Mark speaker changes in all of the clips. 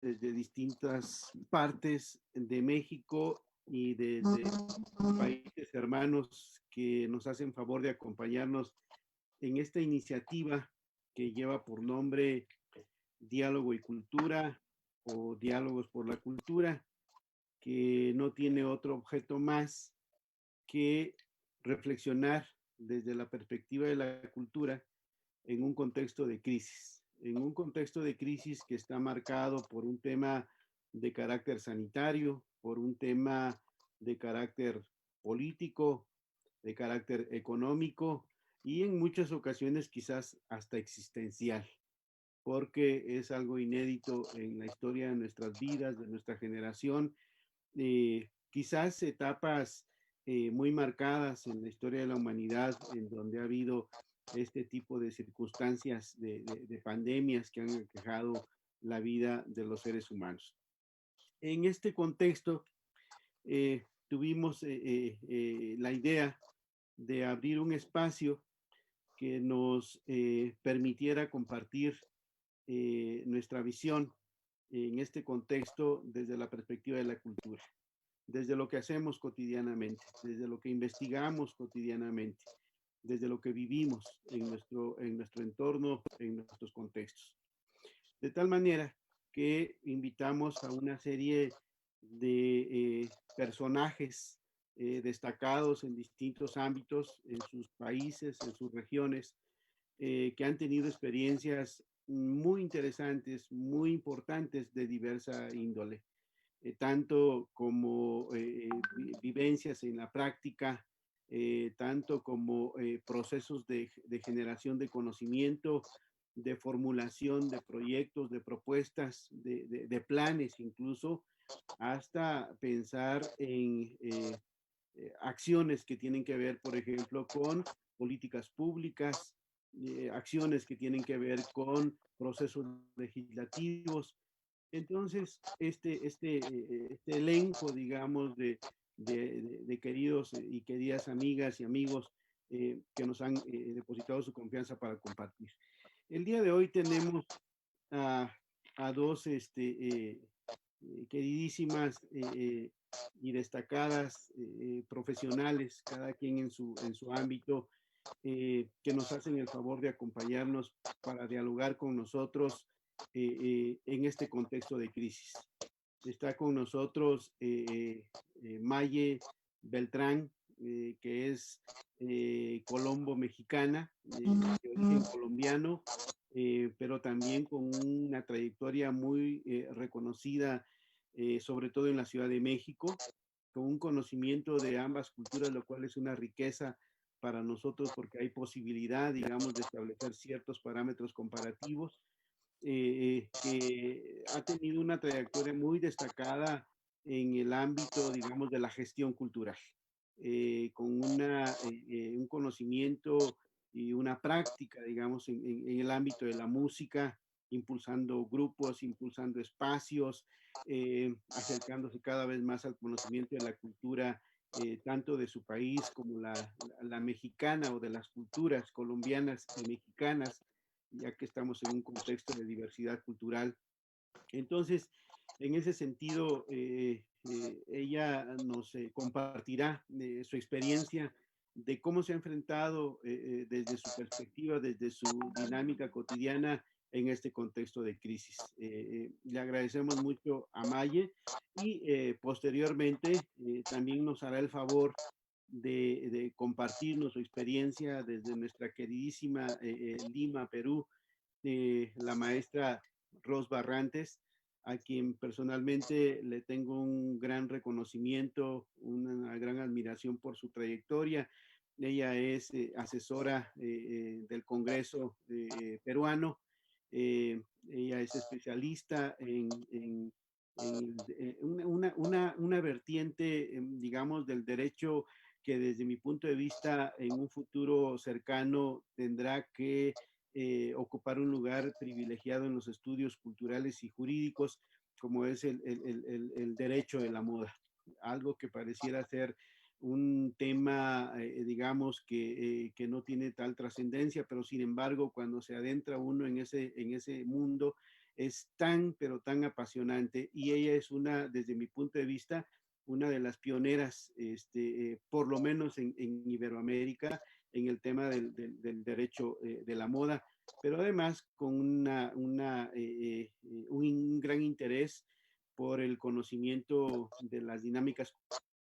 Speaker 1: desde distintas partes de México y desde países hermanos que nos hacen favor de acompañarnos en esta iniciativa que lleva por nombre Diálogo y Cultura o Diálogos por la Cultura, que no tiene otro objeto más que reflexionar desde la perspectiva de la cultura en un contexto de crisis, en un contexto de crisis que está marcado por un tema de carácter sanitario, por un tema de carácter político, de carácter económico y en muchas ocasiones quizás hasta existencial, porque es algo inédito en la historia de nuestras vidas, de nuestra generación, quizás etapas muy marcadas en la historia de la humanidad, en donde ha habido este tipo de circunstancias de pandemias que han aquejado la vida de los seres humanos. En este contexto, tuvimos la idea de abrir un espacio que nos permitiera compartir nuestra visión en este contexto desde la perspectiva de la cultura, desde lo que hacemos cotidianamente, desde lo que investigamos cotidianamente, desde lo que vivimos en nuestro entorno, en nuestros contextos. De tal manera que invitamos a una serie de personajes destacados en distintos ámbitos, en sus países, en sus regiones, que han tenido experiencias muy interesantes, muy importantes de diversa índole, tanto como vivencias en la práctica, tanto como procesos de generación de conocimiento, de formulación de proyectos, de propuestas, de planes incluso, hasta pensar en acciones que tienen que ver, por ejemplo, con políticas públicas, acciones que tienen que ver con procesos legislativos. Entonces, este elenco, digamos, de queridos y queridas amigas y amigos que nos han depositado su confianza para compartir. El día de hoy tenemos a, a dos queridísimas y destacadas profesionales, cada quien en su ámbito, que nos hacen el favor de acompañarnos para dialogar con nosotros en este contexto de crisis. Está con nosotros Maye Beltrán, que es colombo mexicana, de origen colombiano, pero también con una trayectoria muy reconocida, sobre todo en la Ciudad de México, con un conocimiento de ambas culturas, lo cual es una riqueza para nosotros porque hay posibilidad, digamos, de establecer ciertos parámetros comparativos, que ha tenido una trayectoria muy destacada en el ámbito, digamos, de la gestión cultural, con un conocimiento y una práctica, digamos, en el ámbito de la música, impulsando grupos, impulsando espacios, acercándose cada vez más al conocimiento de la cultura, tanto de su país como la mexicana o de las culturas colombianas y mexicanas, ya que estamos en un contexto de diversidad cultural. Entonces, en ese sentido, ella nos compartirá su experiencia de cómo se ha enfrentado desde su perspectiva, desde su dinámica cotidiana en este contexto de crisis. Le agradecemos mucho a Maye y posteriormente también nos hará el favor de compartirnos su experiencia desde nuestra queridísima Lima, Perú, la maestra Ros Barrantes, a quien personalmente le tengo un gran reconocimiento, una gran admiración por su trayectoria. Ella es asesora del Congreso peruano. Ella es especialista una vertiente, digamos, del derecho que desde mi punto de vista en un futuro cercano tendrá que ocupar un lugar privilegiado en los estudios culturales y jurídicos, como es el derecho de la moda, algo que pareciera ser un tema, digamos, que no tiene tal trascendencia, pero sin embargo, cuando se adentra uno en ese mundo, es tan, pero tan apasionante, y ella es una, desde mi punto de vista, una de las pioneras, por lo menos en Iberoamérica, en el tema del derecho de la moda, pero además con un gran interés por el conocimiento de las dinámicas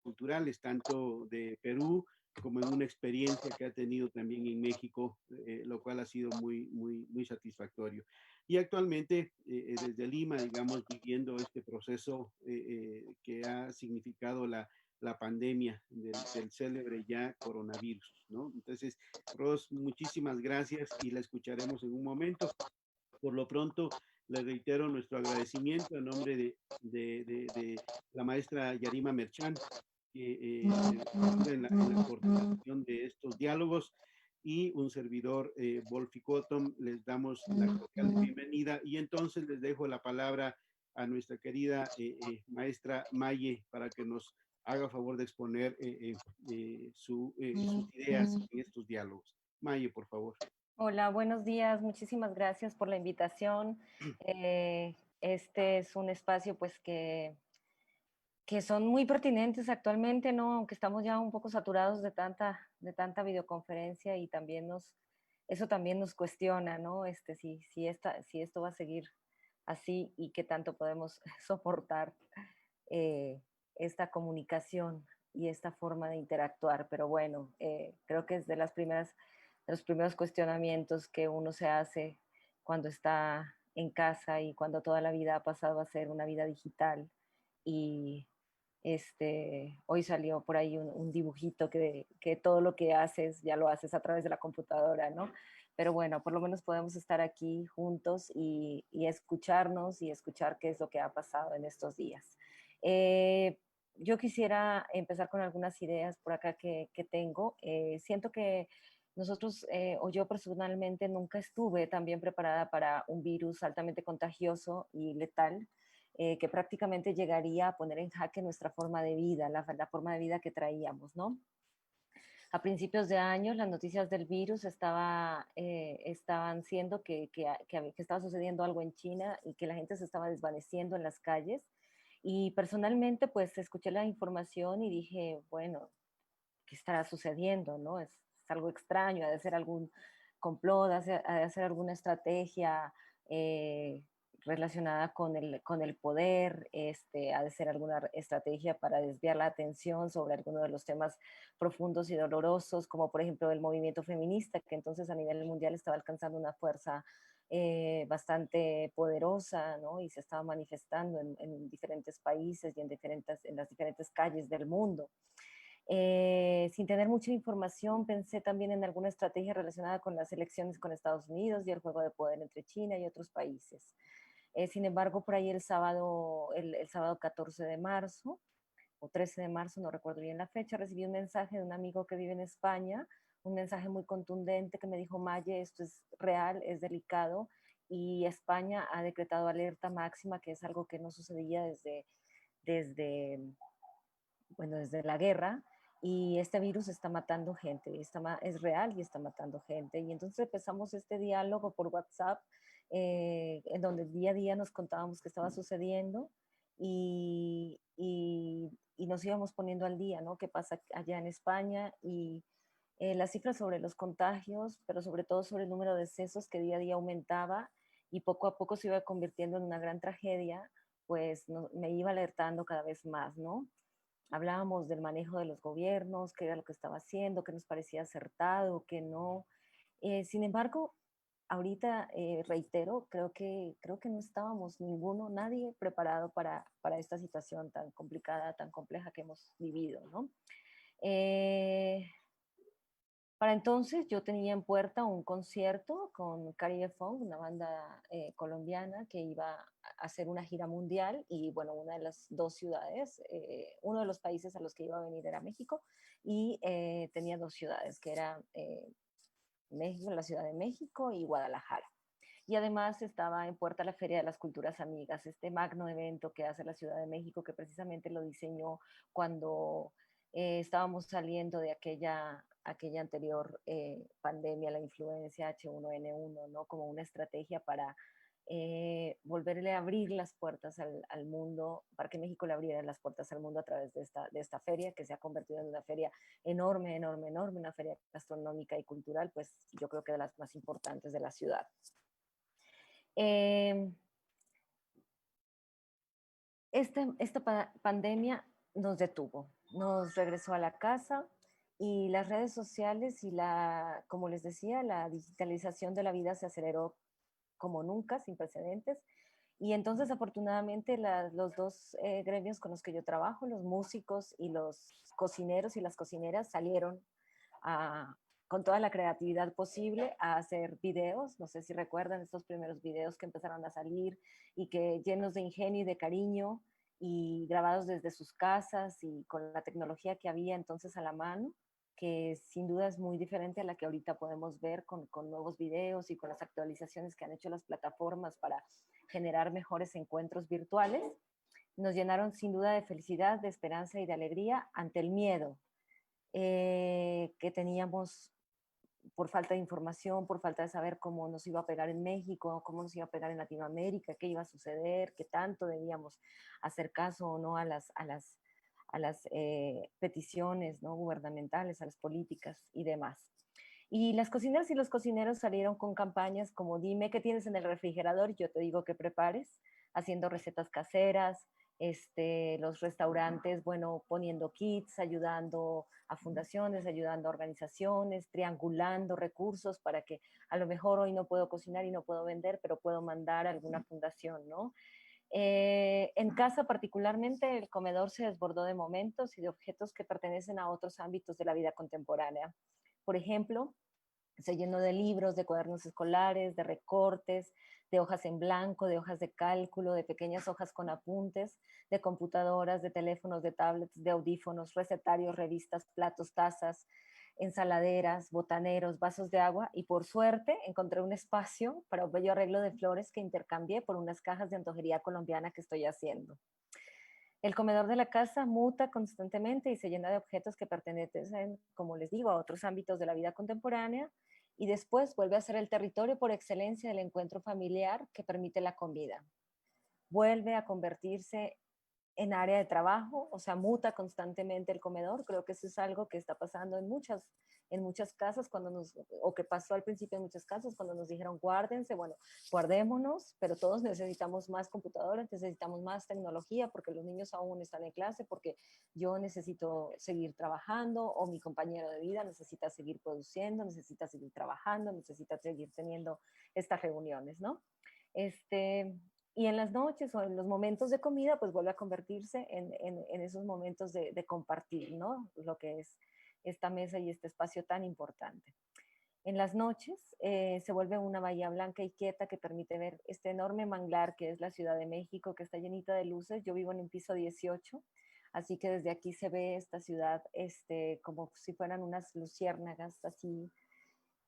Speaker 1: culturales, tanto de Perú como en una experiencia que ha tenido también en México, lo cual ha sido muy, muy, muy satisfactorio. Y actualmente desde Lima, digamos, viviendo este proceso que ha significado la pandemia del célebre ya coronavirus, ¿no? Entonces, Ros, muchísimas gracias y la escucharemos en un momento. Por lo pronto, le reitero nuestro agradecimiento en nombre de la maestra Yarima Merchán, que ayuda en la coordinación de estos diálogos, y un servidor, Wolfi Cottom. Les damos la cordial bienvenida y entonces les dejo la palabra a nuestra querida maestra Maye para que nos haga favor de exponer sus ideas en estos diálogos. Maye, por favor.
Speaker 2: Hola, buenos días. Muchísimas gracias por la invitación. Este es un espacio pues que son muy pertinentes actualmente, ¿no? Aunque estamos ya un poco saturados de tanta videoconferencia y también eso también nos cuestiona, ¿no? Si esto va a seguir así y qué tanto podemos soportar eh, esta comunicación y esta forma de interactuar. Pero bueno, creo que es de los primeros cuestionamientos que uno se hace cuando está en casa y cuando toda la vida ha pasado a ser una vida digital. Y hoy salió por ahí un dibujito que todo lo que haces ya lo haces a través de la computadora, ¿no? Pero bueno, por lo menos podemos estar aquí juntos y escucharnos y escuchar qué es lo que ha pasado en estos días. Eh, yo quisiera empezar con algunas ideas por acá que tengo. Siento que nosotros, o yo personalmente, nunca estuve tan bien preparada para un virus altamente contagioso y letal, que prácticamente llegaría a poner en jaque nuestra forma de vida, la forma de vida que traíamos, ¿no? A principios de año, las noticias del virus estaban siendo que estaba sucediendo algo en China y que la gente se estaba desvaneciendo en las calles. Y personalmente, pues escuché la información y dije, bueno, ¿qué estará sucediendo? ¿No? Es algo extraño, ha de ser algún complot, ha de ser alguna estrategia eh, relacionada con el poder, ha de ser alguna estrategia para desviar la atención sobre alguno de los temas profundos y dolorosos, como por ejemplo el movimiento feminista, que entonces a nivel mundial estaba alcanzando una fuerza bastante poderosa, ¿no? Y se estaba manifestando en diferentes países y en las diferentes calles del mundo. Sin tener mucha información, pensé también en alguna estrategia relacionada con las elecciones con Estados Unidos y el juego de poder entre China y otros países. Sin embargo, por ahí el sábado 14 de marzo o 13 de marzo, no recuerdo bien la fecha, recibí un mensaje de un amigo que vive en España, un mensaje muy contundente que me dijo, Maye, esto es real, es delicado, y España ha decretado alerta máxima, que es algo que no sucedía desde desde la guerra, y este virus está matando gente, es real y está matando gente. Y entonces empezamos este diálogo por WhatsApp, en donde día a día nos contábamos qué estaba sucediendo y nos íbamos poniendo al día, ¿no? ¿Qué pasa allá en España? Y las cifras sobre los contagios, pero sobre todo sobre el número de decesos que día a día aumentaba y poco a poco se iba convirtiendo en una gran tragedia, pues me iba alertando cada vez más, ¿no? Hablábamos del manejo de los gobiernos, qué era lo que estaba haciendo, qué nos parecía acertado, qué no. Sin embargo, ahorita reitero, creo que no estábamos ninguno, nadie preparado para esta situación tan complicada, tan compleja que hemos vivido, ¿no? Eh, para entonces yo tenía en puerta un concierto con Caribe Funk, una banda colombiana que iba a hacer una gira mundial y bueno, una de las dos ciudades, uno de los países a los que iba a venir era México y tenía dos ciudades, que era México, la Ciudad de México y Guadalajara. Y además estaba en puerta la Feria de las Culturas Amigas, este magno evento que hace la Ciudad de México, que precisamente lo diseñó cuando estábamos saliendo de aquella anterior pandemia, la influencia H1N1, ¿no? Como una estrategia volverle a abrir las puertas al mundo, para que México le abriera las puertas al mundo a través de esta feria, que se ha convertido en una feria enorme, enorme, enorme, una feria gastronómica y cultural, pues yo creo que de las más importantes de la ciudad. Esta pandemia nos detuvo, nos regresó a la casa y las redes sociales y como les decía, la digitalización de la vida se aceleró como nunca, sin precedentes. Y entonces, afortunadamente, los dos gremios con los que yo trabajo, los músicos y los cocineros y las cocineras, salieron con toda la creatividad posible a hacer videos. No sé si recuerdan estos primeros videos que empezaron a salir y que llenos de ingenio y de cariño y grabados desde sus casas y con la tecnología que había entonces a la mano, que sin duda es muy diferente a la que ahorita podemos ver con nuevos videos y con las actualizaciones que han hecho las plataformas para generar mejores encuentros virtuales. Nos llenaron sin duda de felicidad, de esperanza y de alegría ante el miedo que teníamos por falta de información, por falta de saber cómo nos iba a pegar en México, cómo nos iba a pegar en Latinoamérica, qué iba a suceder, qué tanto debíamos hacer caso o no a las peticiones, ¿no?, gubernamentales, a las políticas y demás. Y las cocineras y los cocineros salieron con campañas como dime qué tienes en el refrigerador y yo te digo que prepares, haciendo recetas caseras, los restaurantes, bueno, poniendo kits, ayudando a fundaciones, ayudando a organizaciones, triangulando recursos para que a lo mejor hoy no puedo cocinar y no puedo vender, pero puedo mandar a alguna fundación, ¿no? En casa particularmente el comedor se desbordó de momentos y de objetos que pertenecen a otros ámbitos de la vida contemporánea. Por ejemplo, se llenó de libros, de cuadernos escolares, de recortes, de hojas en blanco, de hojas de cálculo, de pequeñas hojas con apuntes, de computadoras, de teléfonos, de tablets, de audífonos, recetarios, revistas, platos, tazas, ensaladeras, botaneros, vasos de agua y por suerte encontré un espacio para un bello arreglo de flores que intercambié por unas cajas de antojería colombiana que estoy haciendo. El comedor de la casa muta constantemente y se llena de objetos que pertenecen, como les digo, a otros ámbitos de la vida contemporánea y después vuelve a ser el territorio por excelencia del encuentro familiar que permite la comida. Vuelve a convertirse en área de trabajo, o sea, muta constantemente el comedor. Creo que eso es algo que está pasando en muchas casas, o que pasó al principio en muchas casas, cuando nos dijeron guárdense, bueno, guardémonos, pero todos necesitamos más computadoras, necesitamos más tecnología, porque los niños aún están en clase, porque yo necesito seguir trabajando, o mi compañero de vida necesita seguir produciendo, necesita seguir trabajando, necesita seguir teniendo estas reuniones, ¿no? Y en las noches o en los momentos de comida, pues vuelve a convertirse en esos momentos de compartir, ¿no? Lo que es esta mesa y este espacio tan importante. En las noches se vuelve una bahía blanca y quieta que permite ver este enorme manglar que es la Ciudad de México, que está llenita de luces. Yo vivo en un piso 18, así que desde aquí se ve esta ciudad como si fueran unas luciérnagas así,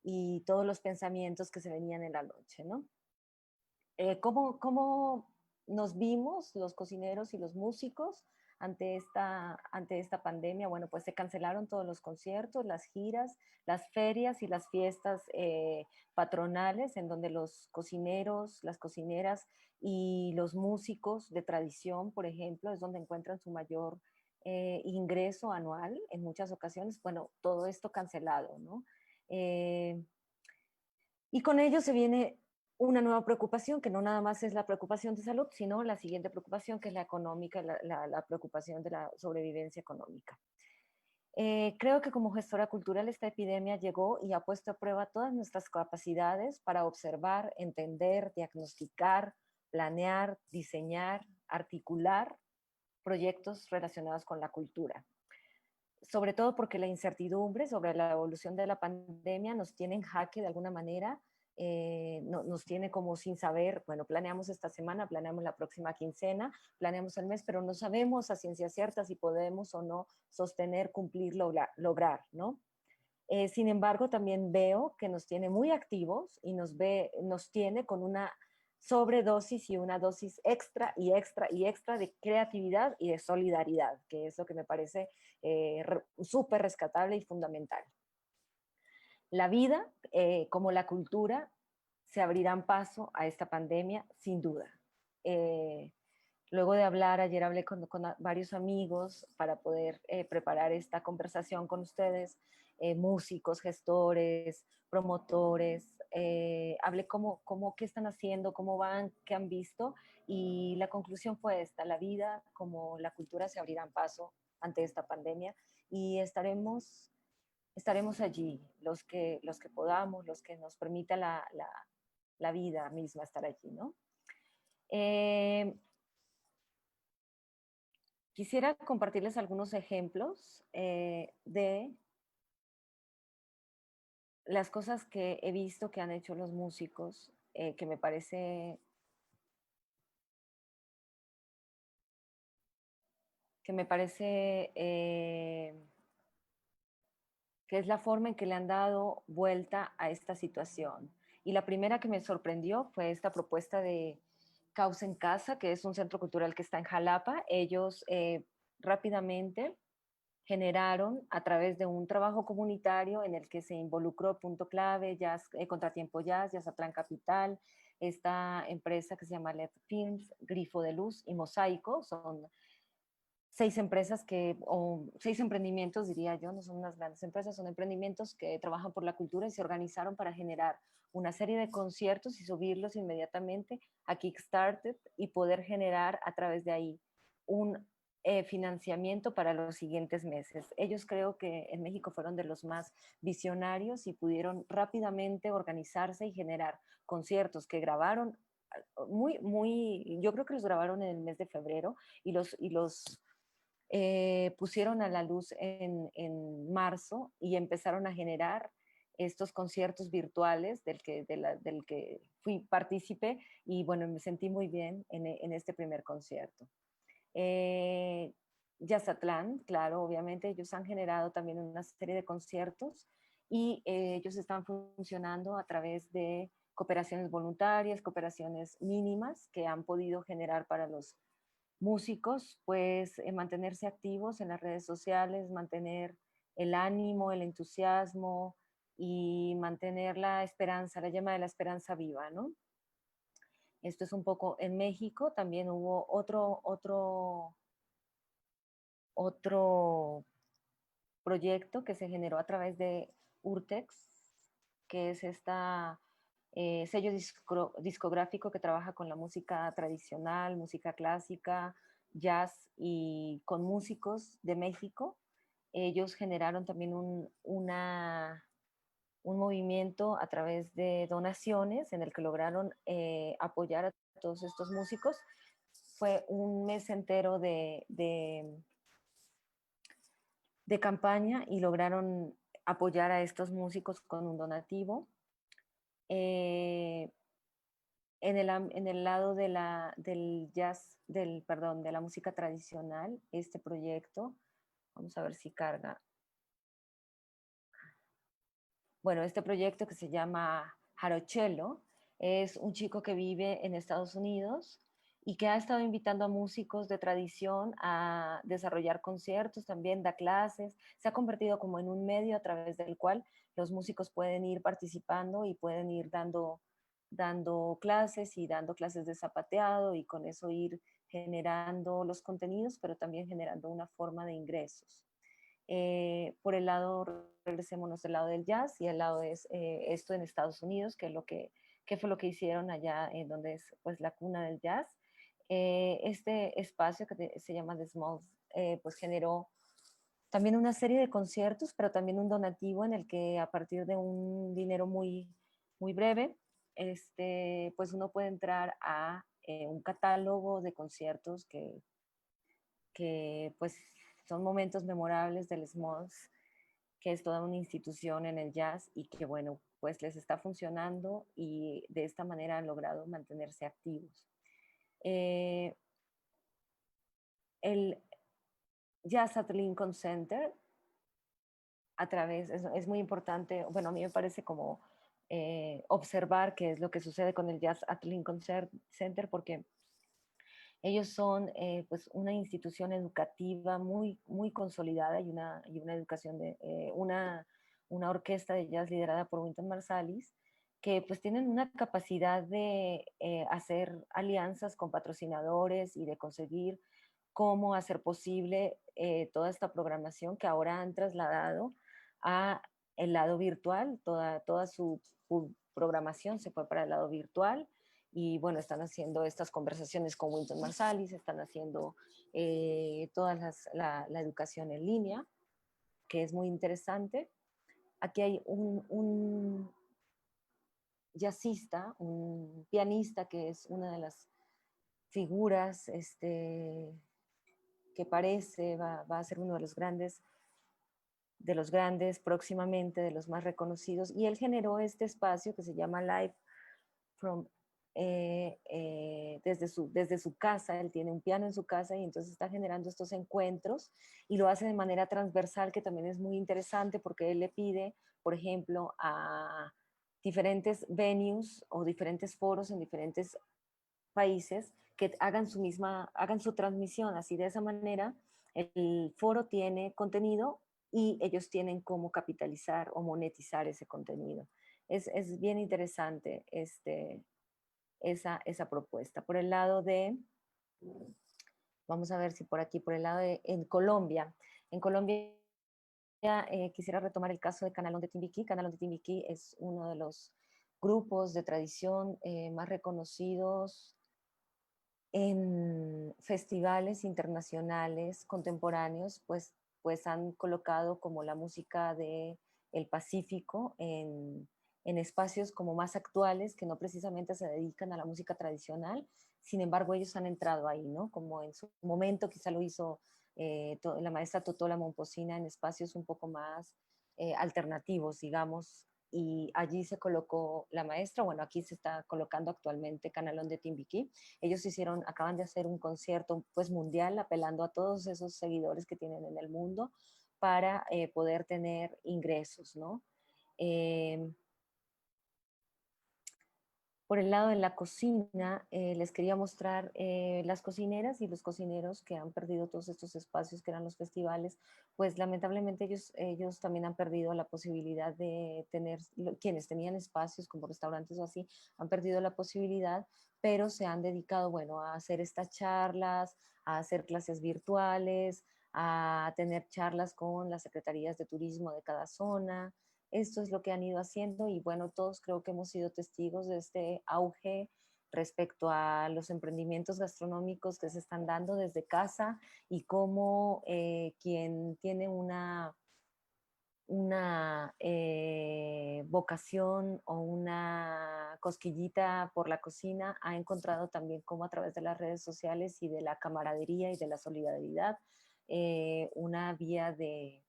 Speaker 2: y todos los pensamientos que se venían en la noche, ¿no? ¿Cómo nos vimos los cocineros y los músicos ante esta pandemia? Bueno, pues se cancelaron todos los conciertos, las giras, las ferias y las fiestas patronales en donde los cocineros, las cocineras y los músicos de tradición, por ejemplo, es donde encuentran su mayor ingreso anual en muchas ocasiones. Bueno, todo esto cancelado, ¿no? Y con ello se viene una nueva preocupación, que no nada más es la preocupación de salud, sino la siguiente preocupación, que es la económica, la preocupación de la sobrevivencia económica. Creo que como gestora cultural esta epidemia llegó y ha puesto a prueba todas nuestras capacidades para observar, entender, diagnosticar, planear, diseñar, articular proyectos relacionados con la cultura. Sobre todo porque la incertidumbre sobre la evolución de la pandemia nos tiene en jaque de alguna manera, nos tiene como sin saber, bueno, planeamos esta semana, planeamos la próxima quincena, planeamos el mes, pero no sabemos a ciencia cierta si podemos o no sostener, cumplir, lograr, ¿no? Sin embargo, también veo que nos tiene muy activos y nos tiene con una sobredosis y una dosis extra y extra y extra de creatividad y de solidaridad, que es lo que me parece súper rescatable y fundamental. La vida, como la cultura, se abrirán paso a esta pandemia, sin duda. Eh, Luego de hablar, ayer hablé con varios amigos para poder preparar esta conversación con ustedes, músicos, gestores, promotores, hablé qué están haciendo, cómo van, qué han visto, y la conclusión fue esta: la vida como la cultura se abrirán paso ante esta pandemia y estaremos allí, los que podamos, los que nos permita la vida misma estar allí, ¿no? Eh, Quisiera compartirles algunos ejemplos de las cosas que he visto que han hecho los músicos, que me parece que es la forma en que le han dado vuelta a esta situación. Y la primera que me sorprendió fue esta propuesta de Causa en Casa, que es un centro cultural que está en Jalapa. Ellos rápidamente generaron, a través de un trabajo comunitario en el que se involucró Punto Clave, Jazz, Contratiempo Jazz, Jazzatlán Capital, esta empresa que se llama LED Films, Grifo de Luz y Mosaico. Son 6 empresas o 6 emprendimientos, diría yo, no son unas grandes empresas, son emprendimientos que trabajan por la cultura y se organizaron para generar una serie de conciertos y subirlos inmediatamente a Kickstarter y poder generar a través de ahí un financiamiento para los siguientes meses. Ellos, creo que en México fueron de los más visionarios y pudieron rápidamente organizarse y generar conciertos que grabaron yo creo que los grabaron en el mes de febrero y los pusieron a la luz en marzo y empezaron a generar estos conciertos virtuales del que fui partícipe, y bueno, me sentí muy bien en este primer concierto. Eh, Jazzatlán, claro, obviamente ellos han generado también una serie de conciertos y ellos están funcionando a través de cooperaciones voluntarias, cooperaciones mínimas que han podido generar para los músicos, pues mantenerse activos en las redes sociales, mantener el ánimo, el entusiasmo y mantener la esperanza, la llama de la esperanza viva, ¿no? Esto es un poco en México. También hubo otro proyecto que se generó a través de Urtex, que es esta sello discográfico que trabaja con la música tradicional, música clásica, jazz y con músicos de México. Ellos generaron también un movimiento a través de donaciones en el que lograron apoyar a todos estos músicos. Fue un mes entero de campaña y lograron apoyar a estos músicos con un donativo. Eh, en el lado del jazz, perdón, de la música tradicional, este proyecto, vamos a ver si carga. Bueno, este proyecto que se llama Jarochelo es un chico que vive en Estados Unidos y que ha estado invitando a músicos de tradición a desarrollar conciertos, también da clases. Se ha convertido como en un medio a través del cual los músicos pueden ir participando y pueden ir dando clases y dando clases de zapateado, y con eso ir generando los contenidos, pero también generando una forma de ingresos. Por el lado, regresémonos del lado del jazz, y el lado es esto en Estados Unidos, que fue lo que hicieron allá en donde es pues la cuna del jazz. Este espacio se llama The Smalls, pues generó también una serie de conciertos, pero también un donativo en el que, a partir de un dinero muy breve, pues uno puede entrar a un catálogo de conciertos que pues son momentos memorables del Smalls, que es toda una institución en el jazz y que, bueno, pues les está funcionando y de esta manera han logrado mantenerse activos. El Jazz at Lincoln Center, es muy importante, bueno, a mí me parece como observar qué es lo que sucede con el Jazz at Lincoln Center, porque ellos son pues una institución educativa muy consolidada, y una educación una orquesta de jazz liderada por Wynton Marsalis, que pues tienen una capacidad de hacer alianzas con patrocinadores y de conseguir cómo hacer posible toda esta programación que ahora han trasladado a el lado virtual, toda su programación se fue para el lado virtual y bueno, están haciendo estas conversaciones con Wynton Marsalis, están haciendo la educación en línea, que es muy interesante. Aquí hay un jazzista, un pianista que es una de las figuras que parece va a ser uno de los grandes próximamente, de los más reconocidos, y él generó este espacio que se llama Live from, desde su casa. Él tiene un piano en su casa y entonces está generando estos encuentros y lo hace de manera transversal, que también es muy interesante porque él le pide, por ejemplo, a diferentes venues o diferentes foros en diferentes países que hagan su transmisión. Así de esa manera, el foro tiene contenido y ellos tienen cómo capitalizar o monetizar ese contenido. Es bien interesante esa propuesta. Por el lado de, vamos a ver si por aquí, por el lado de, en Colombia quisiera retomar el caso de Canalón de Timbiquí. Canalón de Timbiquí es uno de los grupos de tradición más reconocidos en festivales internacionales contemporáneos, pues han colocado como la música de el Pacífico en espacios como más actuales, que no precisamente se dedican a la música tradicional. Sin embargo, ellos han entrado ahí, ¿no? Como en su momento quizá lo hizo la maestra Totola Momposina en espacios un poco más alternativos, digamos, y allí se colocó la maestra. Bueno, aquí se está colocando actualmente Canalón de Timbiquí. Ellos acaban de hacer un concierto pues mundial apelando a todos esos seguidores que tienen en el mundo para poder tener ingresos, ¿no? Eh, por el lado de la cocina, les quería mostrar las cocineras y los cocineros que han perdido todos estos espacios que eran los festivales, pues lamentablemente ellos también han perdido la posibilidad de tener, quienes tenían espacios como restaurantes o así, han perdido la posibilidad, pero se han dedicado, bueno, a hacer estas charlas, a hacer clases virtuales, a tener charlas con las secretarías de turismo de cada zona. Esto es lo que han ido haciendo y bueno, todos creo que hemos sido testigos de este auge respecto a los emprendimientos gastronómicos que se están dando desde casa y cómo quien tiene una vocación o una cosquillita por la cocina ha encontrado también cómo a través de las redes sociales y de la camaradería y de la solidaridad una vía de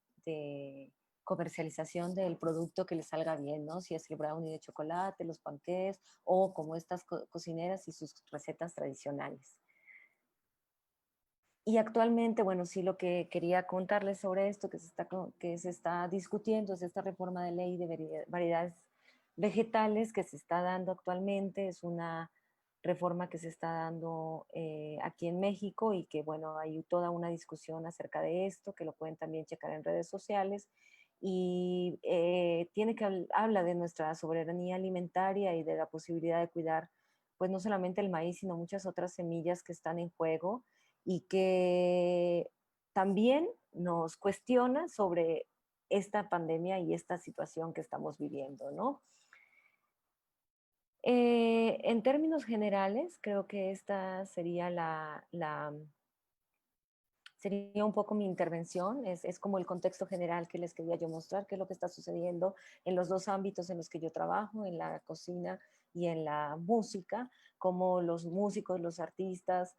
Speaker 2: comercialización del producto que les salga bien, ¿no? Si es el brownie de chocolate, los panqués o como estas cocineras y sus recetas tradicionales. Y actualmente, bueno, sí, lo que quería contarles sobre esto que se está discutiendo es esta reforma de ley de variedades vegetales que se está dando actualmente. Es una reforma que se está dando aquí en México y que, bueno, hay toda una discusión acerca de esto, que lo pueden también checar en redes sociales. Y habla de nuestra soberanía alimentaria y de la posibilidad de cuidar, pues no solamente el maíz, sino muchas otras semillas que están en juego y que también nos cuestiona sobre esta pandemia y esta situación que estamos viviendo, ¿no? En términos generales, creo que esta sería sería un poco mi intervención, es como el contexto general que les quería yo mostrar, qué es lo que está sucediendo en los dos ámbitos en los que yo trabajo, en la cocina y en la música, como los músicos, los artistas,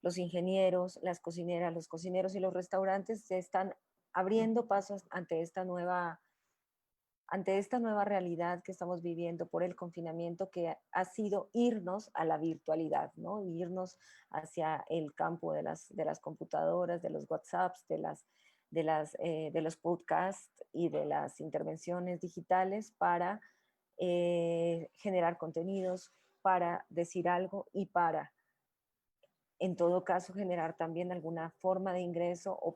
Speaker 2: los ingenieros, las cocineras, los cocineros y los restaurantes se están abriendo pasos ante esta nueva realidad que estamos viviendo por el confinamiento, que ha sido irnos a la virtualidad, ¿no? Irnos hacia el campo de las computadoras, de los WhatsApps, de los podcasts y de las intervenciones digitales para generar contenidos, para decir algo y para, en todo caso, generar también alguna forma de ingreso o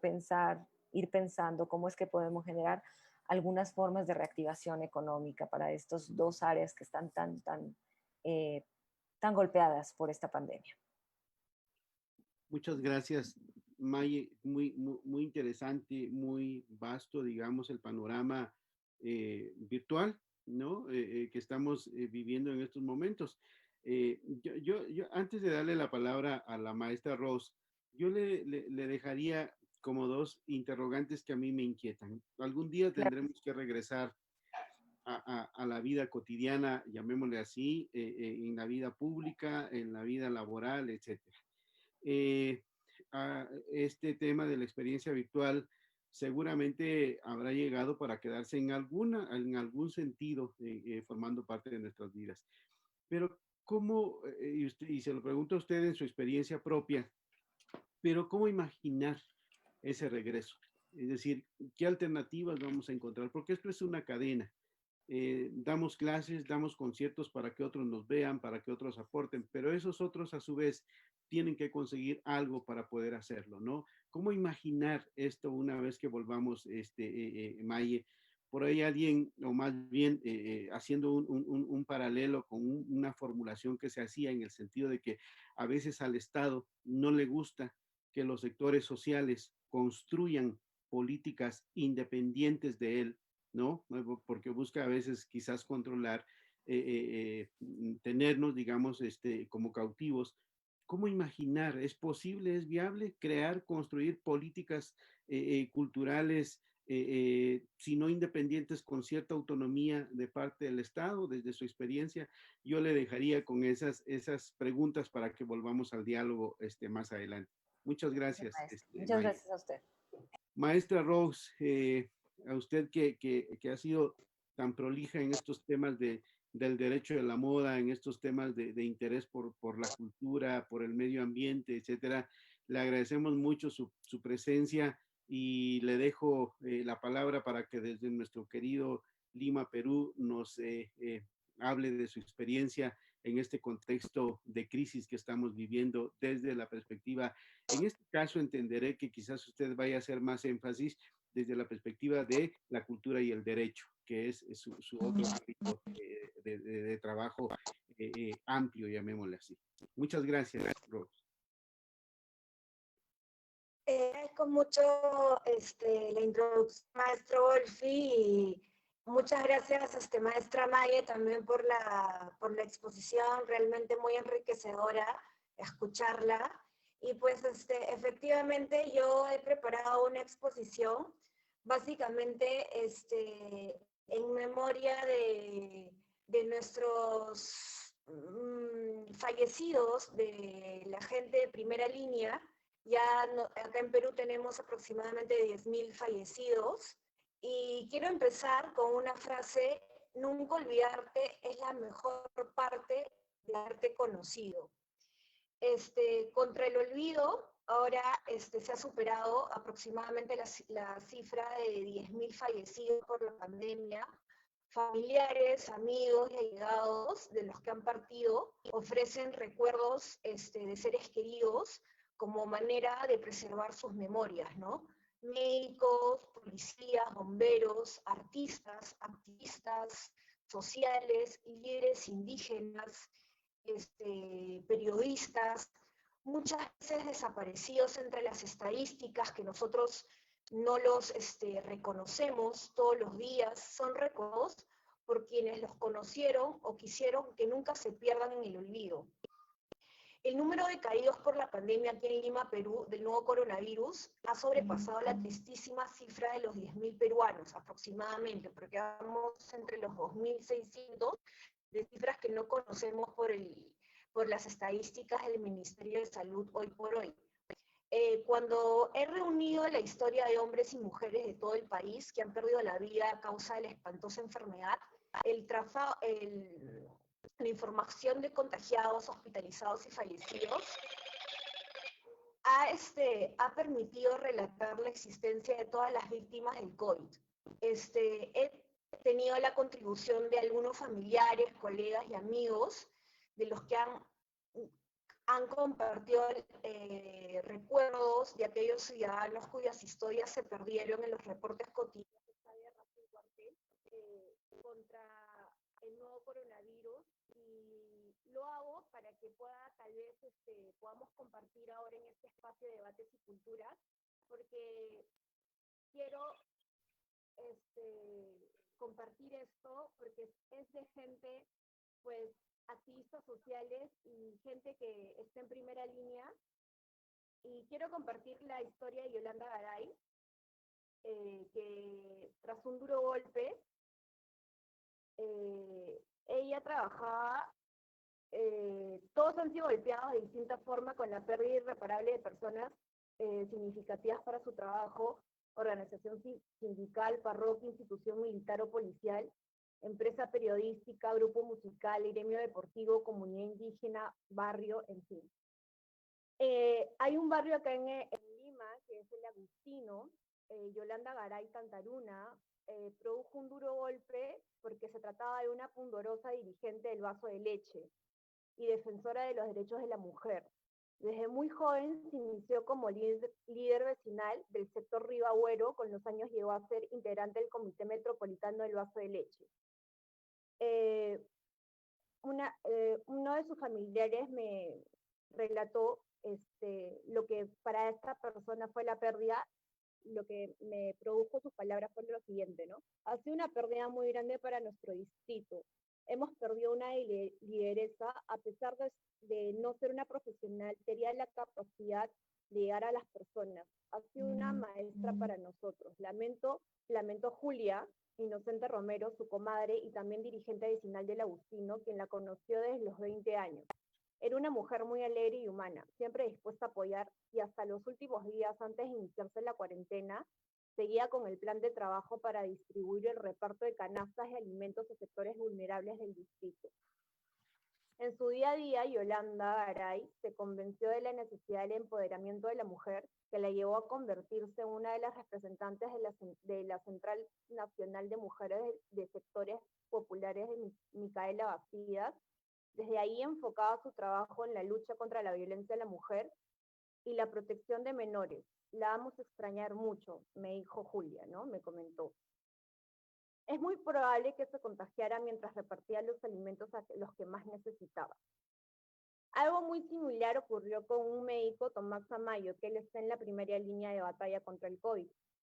Speaker 2: ir pensando cómo es que podemos generar algunas formas de reactivación económica para estos dos áreas que están tan golpeadas por esta pandemia.
Speaker 1: Muchas gracias, Maye. Muy interesante, muy vasto, digamos, el panorama virtual, ¿no? Que estamos viviendo en estos momentos. Antes de darle la palabra a la maestra Rose, yo le dejaría como dos interrogantes que a mí me inquietan. Algún día
Speaker 2: Claro.
Speaker 1: tendremos que regresar a la vida cotidiana, llamémosle así, en la vida pública, en la vida laboral, etcétera. Este tema de la experiencia virtual seguramente habrá llegado para quedarse en algún sentido, formando parte de nuestras vidas. Pero ¿cómo, y se lo pregunto a usted en su experiencia propia, pero cómo imaginar ese regreso? Es decir, ¿qué alternativas vamos a encontrar? Porque esto es una cadena. Damos clases, damos conciertos para que otros nos vean, para que otros aporten, pero esos otros a su vez tienen que conseguir algo para poder hacerlo, ¿no? ¿Cómo imaginar esto una vez que volvamos, Maye? Por ahí alguien, o más bien haciendo un paralelo con una formulación que se hacía en el sentido de que a veces al Estado no le gusta que los sectores sociales construyan políticas independientes de él, ¿no? Porque busca a veces quizás controlar, tenernos, digamos, como cautivos. ¿Cómo imaginar? ¿Es posible, es viable crear, construir políticas culturales, si no independientes, con cierta autonomía de parte del Estado, desde su experiencia? Yo le dejaría con esas preguntas para que volvamos al diálogo más adelante. Muchas gracias,
Speaker 2: Muchas
Speaker 1: Maya.
Speaker 2: gracias a usted.
Speaker 1: Maestra Rose, a usted que ha sido tan prolija en estos temas del derecho de la moda, en estos temas de interés por la cultura, por el medio ambiente, etcétera, le agradecemos mucho su presencia y le dejo la palabra para que desde nuestro querido Lima, Perú, nos hable de su experiencia en este contexto de crisis que estamos viviendo desde la perspectiva. En este caso entenderé que quizás usted vaya a hacer más énfasis desde la perspectiva de la cultura y el derecho, que es su otro ámbito de trabajo amplio, llamémosle así. Muchas gracias, Rose.
Speaker 3: Agradezco mucho la introducción, maestro Wolfi, y muchas gracias, maestra Maye, también por la exposición, realmente muy enriquecedora escucharla. Y pues efectivamente yo he preparado una exposición, básicamente en memoria de nuestros fallecidos, de la gente de primera línea. Ya acá en Perú tenemos aproximadamente 10.000 fallecidos. Y quiero empezar con una frase: nunca olvidarte es la mejor parte de haberte conocido. Contra el olvido, ahora se ha superado aproximadamente la cifra de 10.000 fallecidos por la pandemia. Familiares, amigos y allegados de los que han partido ofrecen recuerdos de seres queridos como manera de preservar sus memorias, ¿no? Médicos, policías, bomberos, artistas, activistas sociales, líderes indígenas, periodistas, muchas veces desaparecidos entre las estadísticas que nosotros no los reconocemos todos los días, son recordados por quienes los conocieron o quisieron que nunca se pierdan en el olvido. El número de caídos por la pandemia aquí en Lima, Perú, del nuevo coronavirus, ha sobrepasado la tristísima cifra de los 10.000 peruanos aproximadamente, porque vamos entre los 2.600 de cifras que no conocemos por las estadísticas del Ministerio de Salud hoy por hoy. Cuando he reunido la historia de hombres y mujeres de todo el país que han perdido la vida a causa de la espantosa enfermedad, la información de contagiados, hospitalizados y fallecidos ha permitido relatar la existencia de todas las víctimas del COVID. He tenido la contribución de algunos familiares, colegas y amigos de los que han compartido recuerdos de aquellos ciudadanos cuyas historias se perdieron en los reportes cotidianos de esta guerra sin cuartel contra el nuevo coronavirus y lo hago para que tal vez podamos compartir ahora en este espacio de debates y culturas, porque quiero compartir esto, porque es de gente, pues, activistas sociales y gente que está en primera línea. Y quiero compartir la historia de Yolanda Garay, que tras un duro golpe, ella trabajaba, todos han sido golpeados de distinta forma con la pérdida irreparable de personas significativas para su trabajo, organización sindical, parroquia, institución militar o policial, empresa periodística, grupo musical, gremio deportivo, comunidad indígena, barrio, en fin. Hay un barrio acá en Lima, que es el Agustino. Yolanda Garay Tantaruna produjo un duro golpe porque se trataba de una pundorosa dirigente del vaso de leche y defensora de los derechos de la mujer. Desde muy joven se inició como líder vecinal del sector Río Agüero, con los años llegó a ser integrante del Comité Metropolitano del Vaso de Leche. Uno de sus familiares me relató lo que para esta persona fue la pérdida. Lo que me produjo sus palabras fue lo siguiente, ¿no? Ha sido una pérdida muy grande para nuestro distrito. Hemos perdido una lideresa, a pesar de no ser una profesional, tenía la capacidad de llegar a las personas. Ha sido una maestra para nosotros. Lamento Julia Inocente Romero, su comadre y también dirigente vecinal del Agustino, quien la conoció desde los 20 años. Era una mujer muy alegre y humana, siempre dispuesta a apoyar, y hasta los últimos días antes de iniciarse la cuarentena, seguía con el plan de trabajo para distribuir el reparto de canastas de alimentos a sectores vulnerables del distrito. En su día a día, Yolanda Garay se convenció de la necesidad del empoderamiento de la mujer, que la llevó a convertirse en una de las representantes de la Central Nacional de Mujeres de Sectores Populares de Micaela Bastidas. Desde ahí enfocaba su trabajo en la lucha contra la violencia a la mujer y la protección de menores. La vamos a extrañar mucho, me dijo Julia, ¿no? Me comentó. Es muy probable que se contagiara mientras repartía los alimentos a los que más necesitaba. Algo muy similar ocurrió con un médico, Tomás Amayo, que él está en la primera línea de batalla contra el COVID.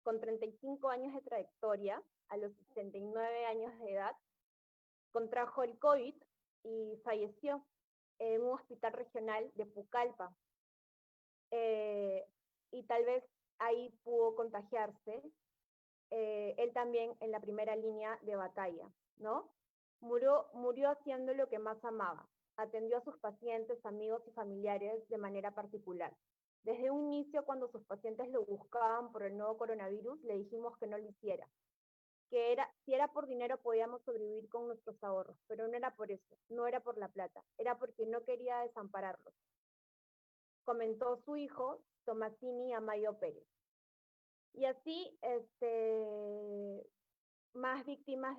Speaker 3: Con 35 años de trayectoria, a los 69 años de edad, contrajo el COVID y falleció en un hospital regional de Pucallpa. Y tal vez ahí pudo contagiarse. Él también en la primera línea de batalla, ¿no? Murió haciendo lo que más amaba. Atendió a sus pacientes, amigos y familiares de manera particular. Desde un inicio, cuando sus pacientes lo buscaban por el nuevo coronavirus, le dijimos que no lo hiciera. Si era por dinero podíamos sobrevivir con nuestros ahorros, pero no era por eso, no era por la plata, era porque no quería desampararlos. Comentó su hijo, Tomasini Amayo Pérez. Y así, más víctimas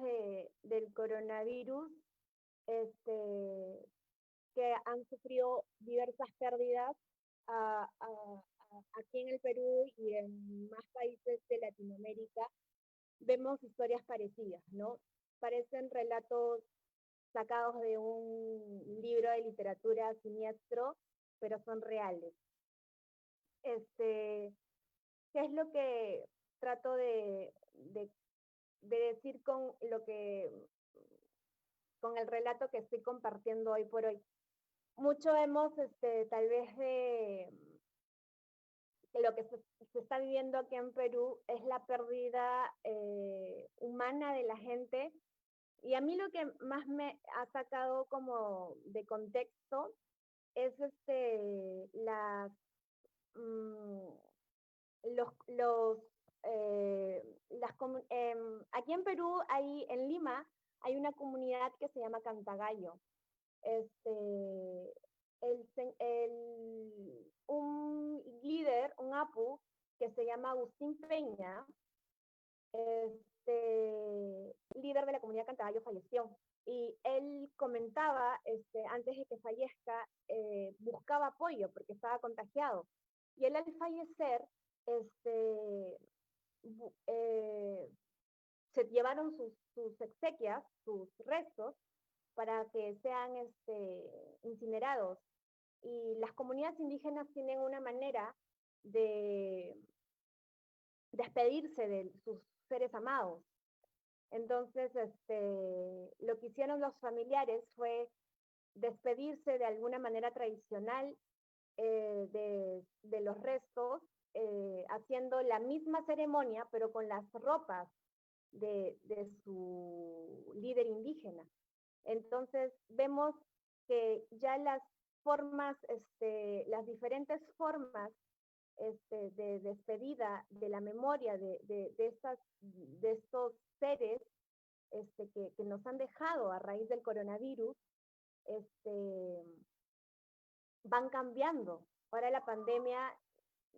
Speaker 3: del coronavirus, que han sufrido diversas pérdidas aquí en el Perú y en más países de Latinoamérica, vemos historias parecidas, ¿no? Parecen relatos sacados de un libro de literatura siniestro, pero son reales. ¿Qué es lo que trato de decir con el relato que estoy compartiendo hoy por hoy? Mucho hemos, tal vez, de lo que se está viviendo aquí en Perú es la pérdida humana de la gente. Y a mí lo que más me ha sacado como de contexto es aquí en Perú, en Lima, hay una comunidad que se llama Cantagallo. Un líder, un apu, que se llama Agustín Peña, líder de la comunidad Cantagallo, falleció. Y él comentaba, antes de que fallezca, buscaba apoyo porque estaba contagiado. Y él al fallecer,
Speaker 4: se llevaron sus exequias, sus restos, para que sean incinerados. Y las comunidades indígenas tienen una manera de despedirse de sus seres amados. Entonces, lo que hicieron los familiares fue despedirse de alguna manera tradicional de los restos, haciendo la misma ceremonia, pero con las ropas de su líder indígena. Entonces, vemos que ya las formas, las diferentes formas de despedida de la memoria de estos seres que nos han dejado a raíz del coronavirus, van cambiando. Ahora la pandemia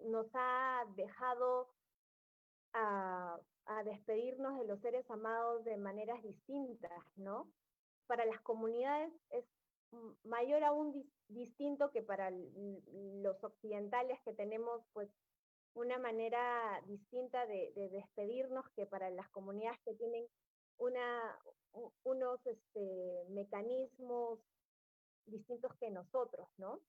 Speaker 4: nos ha dejado a despedirnos de los seres amados de maneras distintas, ¿no? Para las comunidades es mayor aún distinto que para los occidentales, que tenemos pues una manera distinta de despedirnos, que para las comunidades que tienen unos mecanismos distintos que nosotros, ¿no?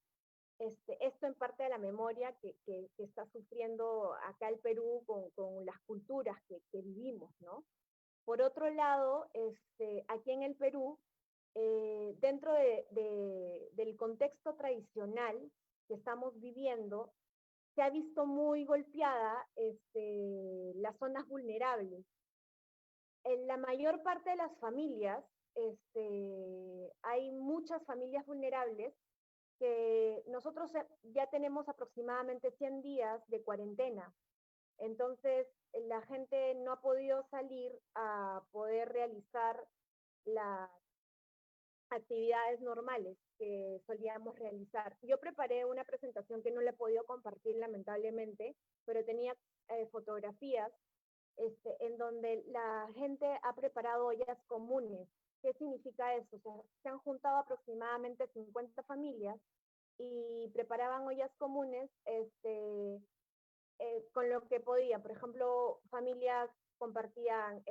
Speaker 4: Esto en parte de la memoria que está sufriendo acá el Perú con las culturas que vivimos, ¿no? Por otro lado, aquí en el Perú, dentro del contexto tradicional que estamos viviendo, se ha visto muy golpeada las zonas vulnerables. En la mayor parte de las familias, hay muchas familias vulnerables que nosotros ya tenemos aproximadamente 100 días de cuarentena. Entonces, la gente no ha podido salir a poder realizar las actividades normales que solíamos realizar. Yo preparé una presentación que no la he podido compartir lamentablemente, pero tenía fotografías en donde la gente ha preparado ollas comunes. ¿Qué significa eso? O sea, se han juntado aproximadamente 50 familias y preparaban ollas comunes con lo que podían. Por ejemplo, familias compartían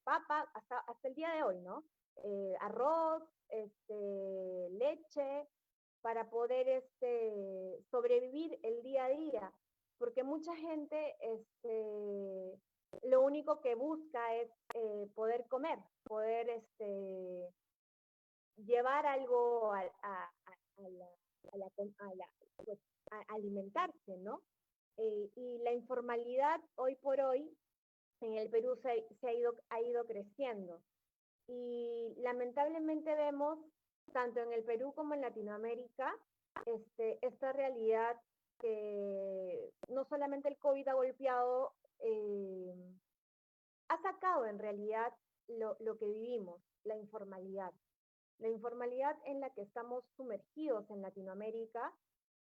Speaker 4: papa hasta el día de hoy, ¿no? Arroz, leche, para poder sobrevivir el día a día. Porque mucha gente lo único que busca es poder comer, poder llevar algo pues, a alimentarse, ¿no? Y la informalidad hoy por hoy en el Perú ha ido creciendo. Y lamentablemente vemos, tanto en el Perú como en Latinoamérica, esta realidad que no solamente el COVID ha golpeado, ha sacado en realidad lo que vivimos, la informalidad. La informalidad en la que estamos sumergidos en Latinoamérica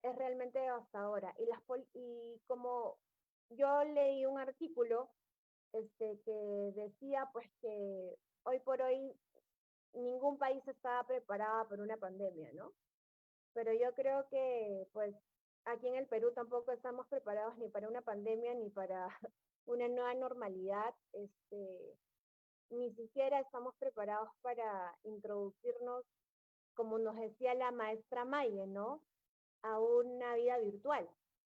Speaker 4: es realmente devastadora. Y como yo leí un artículo que decía pues que hoy por hoy ningún país estaba preparado para una pandemia, ¿no? Pero yo creo que pues aquí en el Perú tampoco estamos preparados ni para una pandemia ni para una nueva normalidad. Ni siquiera estamos preparados para introducirnos, como nos decía la maestra Maye, ¿no? A una vida virtual,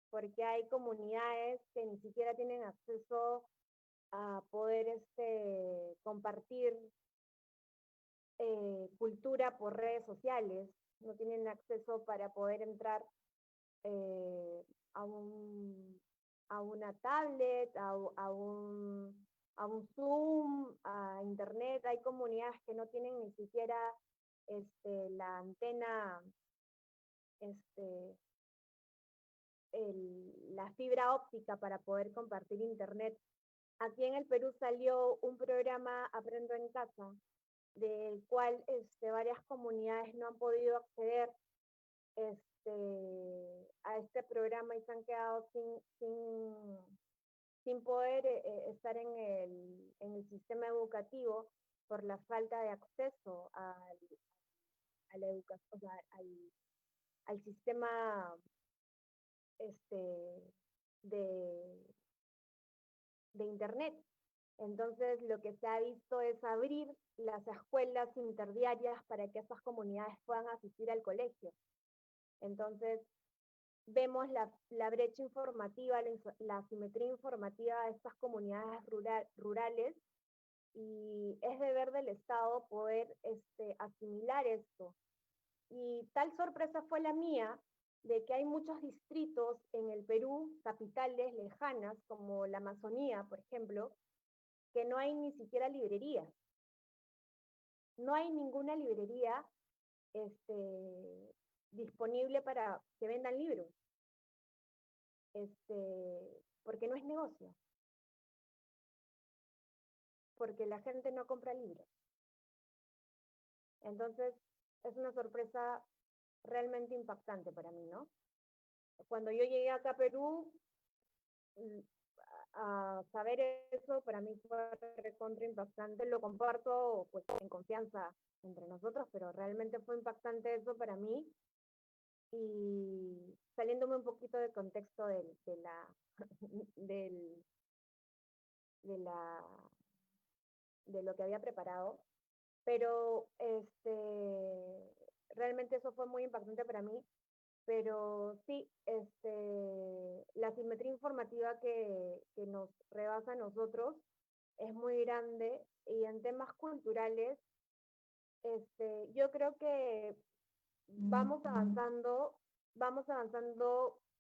Speaker 4: porque hay comunidades que ni siquiera tienen acceso a poder compartir cultura por redes sociales, no tienen acceso para poder entrar a una tablet, a un Zoom, a internet. Hay comunidades que no tienen ni siquiera la antena, la fibra óptica para poder compartir internet. Aquí en el Perú salió un programa Aprendo en Casa, del cual varias comunidades no han podido acceder a este programa y se han quedado sin poder estar en el sistema educativo por la falta de acceso a la educación, o sea, al sistema de internet. Entonces, lo que se ha visto es abrir las escuelas interdiarias para que esas comunidades puedan asistir al colegio. Entonces, vemos la brecha informativa, la asimetría informativa de estas comunidades rurales, y es deber del Estado poder asimilar esto. Y tal sorpresa fue la mía de que hay muchos distritos en el Perú, capitales lejanas, como la Amazonía, por ejemplo, que no hay ni siquiera librerías. No hay ninguna librería disponible para que vendan libros, porque no es negocio, porque la gente no compra libros. Entonces, es una sorpresa realmente impactante para mí, ¿no? Cuando yo llegué acá a Perú, a saber eso para mí fue recontra impactante. Lo comparto pues en confianza entre nosotros, pero realmente fue impactante eso para mí. Y saliéndome un poquito del contexto del, de la de lo que había preparado, pero realmente eso fue muy impactante para mí. Pero sí, la simetría informativa que nos rebasa a nosotros es muy grande, y en temas culturales, yo creo que vamos avanzando,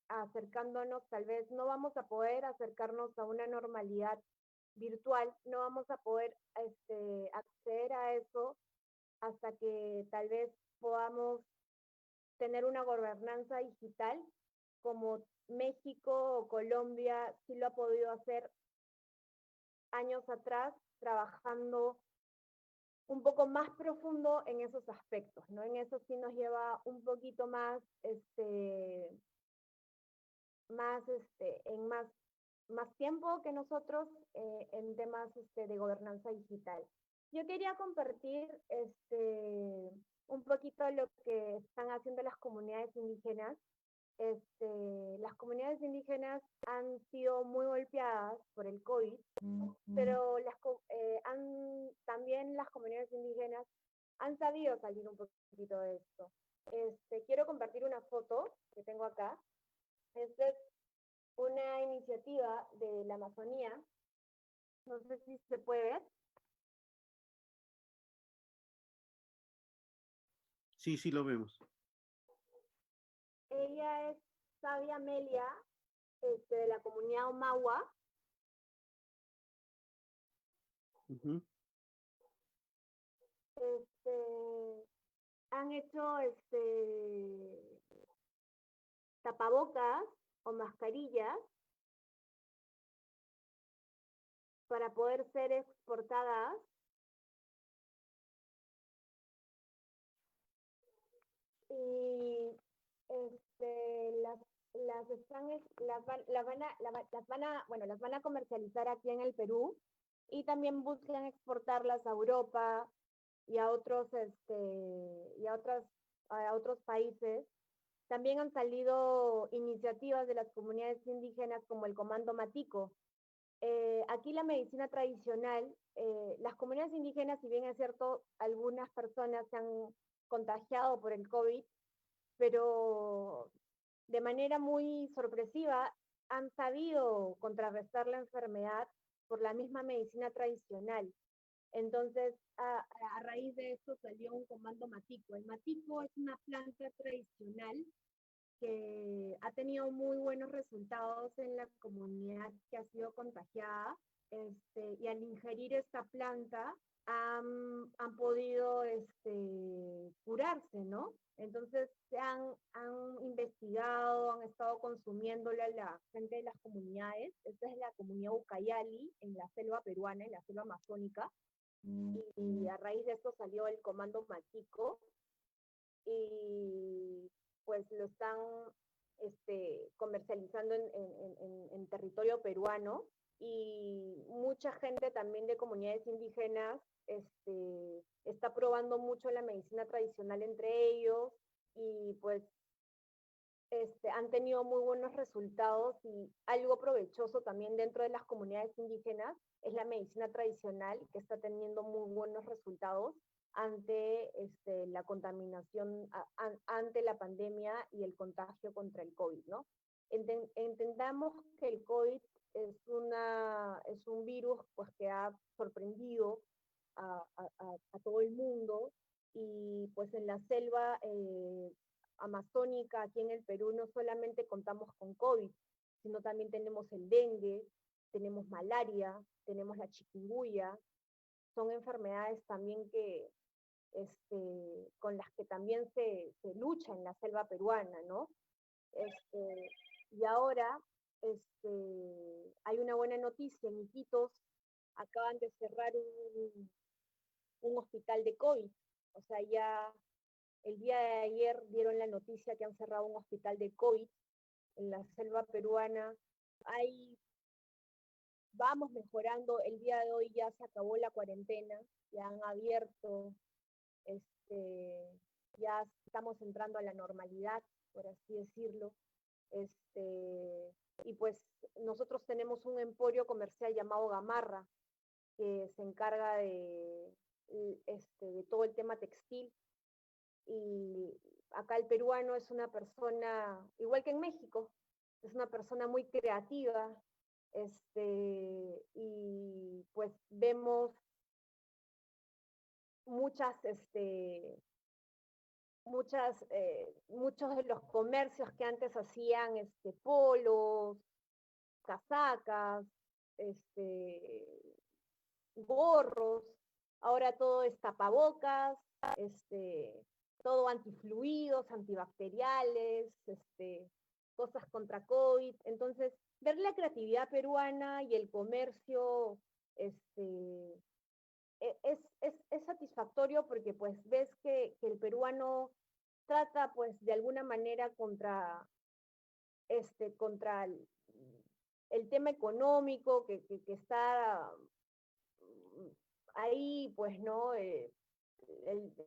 Speaker 4: acercándonos, tal vez no vamos a poder acercarnos a una normalidad virtual, no vamos a poder acceder a eso hasta que tal vez podamos tener una gobernanza digital como México o Colombia sí lo ha podido hacer años atrás, trabajando un poco más profundo en esos aspectos, ¿no? En eso sí nos lleva un poquito más, más tiempo que nosotros en temas de gobernanza digital. Yo quería compartir un poquito lo que están haciendo las comunidades indígenas. Las comunidades indígenas han sido muy golpeadas por el COVID, pero también las comunidades indígenas han sabido salir un poquito de esto. Quiero compartir una foto que tengo acá. Esta es una iniciativa de la Amazonía. No sé si se puede ver.
Speaker 1: Sí, sí lo vemos.
Speaker 4: Ella es Sabia Amelia, de la comunidad Omagua.
Speaker 1: Uh-huh.
Speaker 4: Han hecho tapabocas o mascarillas para poder ser exportadas. Y las van a comercializar aquí en el Perú, y también buscan exportarlas a Europa y a otros países. También han salido iniciativas de las comunidades indígenas como el Comando Matico. Aquí la medicina tradicional, las comunidades indígenas, si bien es cierto, algunas personas se han contagiado por el COVID, pero de manera muy sorpresiva han sabido contrarrestar la enfermedad por la misma medicina tradicional. Entonces, a raíz de esto salió un comando matico. El matico es una planta tradicional que ha tenido muy buenos resultados en la comunidad que ha sido contagiada, y al ingerir esta planta han podido curarse, ¿no? Entonces han investigado, han estado consumiéndola la gente de las comunidades. Esta es la comunidad Ucayali, en la selva peruana, en la selva amazónica, y a raíz de esto salió el comando Matico, y pues lo están comercializando en territorio peruano, y mucha gente también de comunidades indígenas está probando mucho la medicina tradicional entre ellos, y pues han tenido muy buenos resultados y algo provechoso también dentro de las comunidades indígenas es la medicina tradicional, que está teniendo muy buenos resultados ante la contaminación, ante la pandemia y el contagio contra el COVID, ¿no? Entendamos que el COVID es un virus pues, que ha sorprendido a todo el mundo y pues en la selva amazónica, aquí en el Perú, no solamente contamos con COVID, sino también tenemos el dengue, tenemos malaria, tenemos la chikungunya, son enfermedades también que, con las que también se lucha en la selva peruana, ¿no? Y ahora hay una buena noticia, en Iquitos acaban de cerrar un hospital de COVID, o sea, ya el día de ayer dieron la noticia que han cerrado un hospital de COVID en la selva peruana. Ahí vamos mejorando, el día de hoy ya se acabó la cuarentena, ya han abierto, ya estamos entrando a la normalidad, por así decirlo. Y pues nosotros tenemos un emporio comercial llamado Gamarra, que se encarga de todo el tema textil. Y acá el peruano es una persona, igual que en México, es una persona muy creativa, y pues vemos muchos de los comercios que antes hacían polos, casacas, gorros, ahora todo es tapabocas, todo antifluidos, antibacteriales, cosas contra COVID. Entonces, ver la creatividad peruana y el comercio es satisfactorio porque pues ves que el peruano trata pues de alguna manera contra el tema económico que está ahí, pues, ¿no?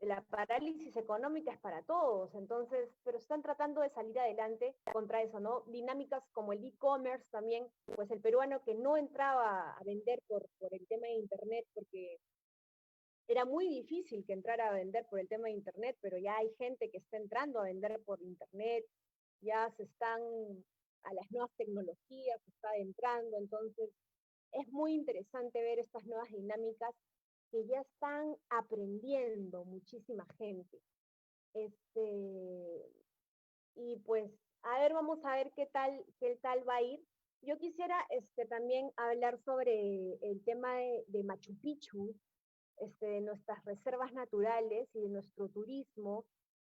Speaker 4: La parálisis económica es para todos, entonces, pero están tratando de salir adelante contra eso, ¿no? Dinámicas como el e-commerce también, pues el peruano que no entraba a vender por el tema de internet, porque era muy difícil que entrara a vender por el tema de internet, pero ya hay gente que está entrando a vender por internet, ya se están a las nuevas tecnologías, se está entrando, entonces es muy interesante ver estas nuevas dinámicas que ya están aprendiendo muchísima gente. Y pues, a ver, vamos a ver qué tal va a ir. Yo quisiera también hablar sobre el tema de Machu Picchu, de nuestras reservas naturales y de nuestro turismo,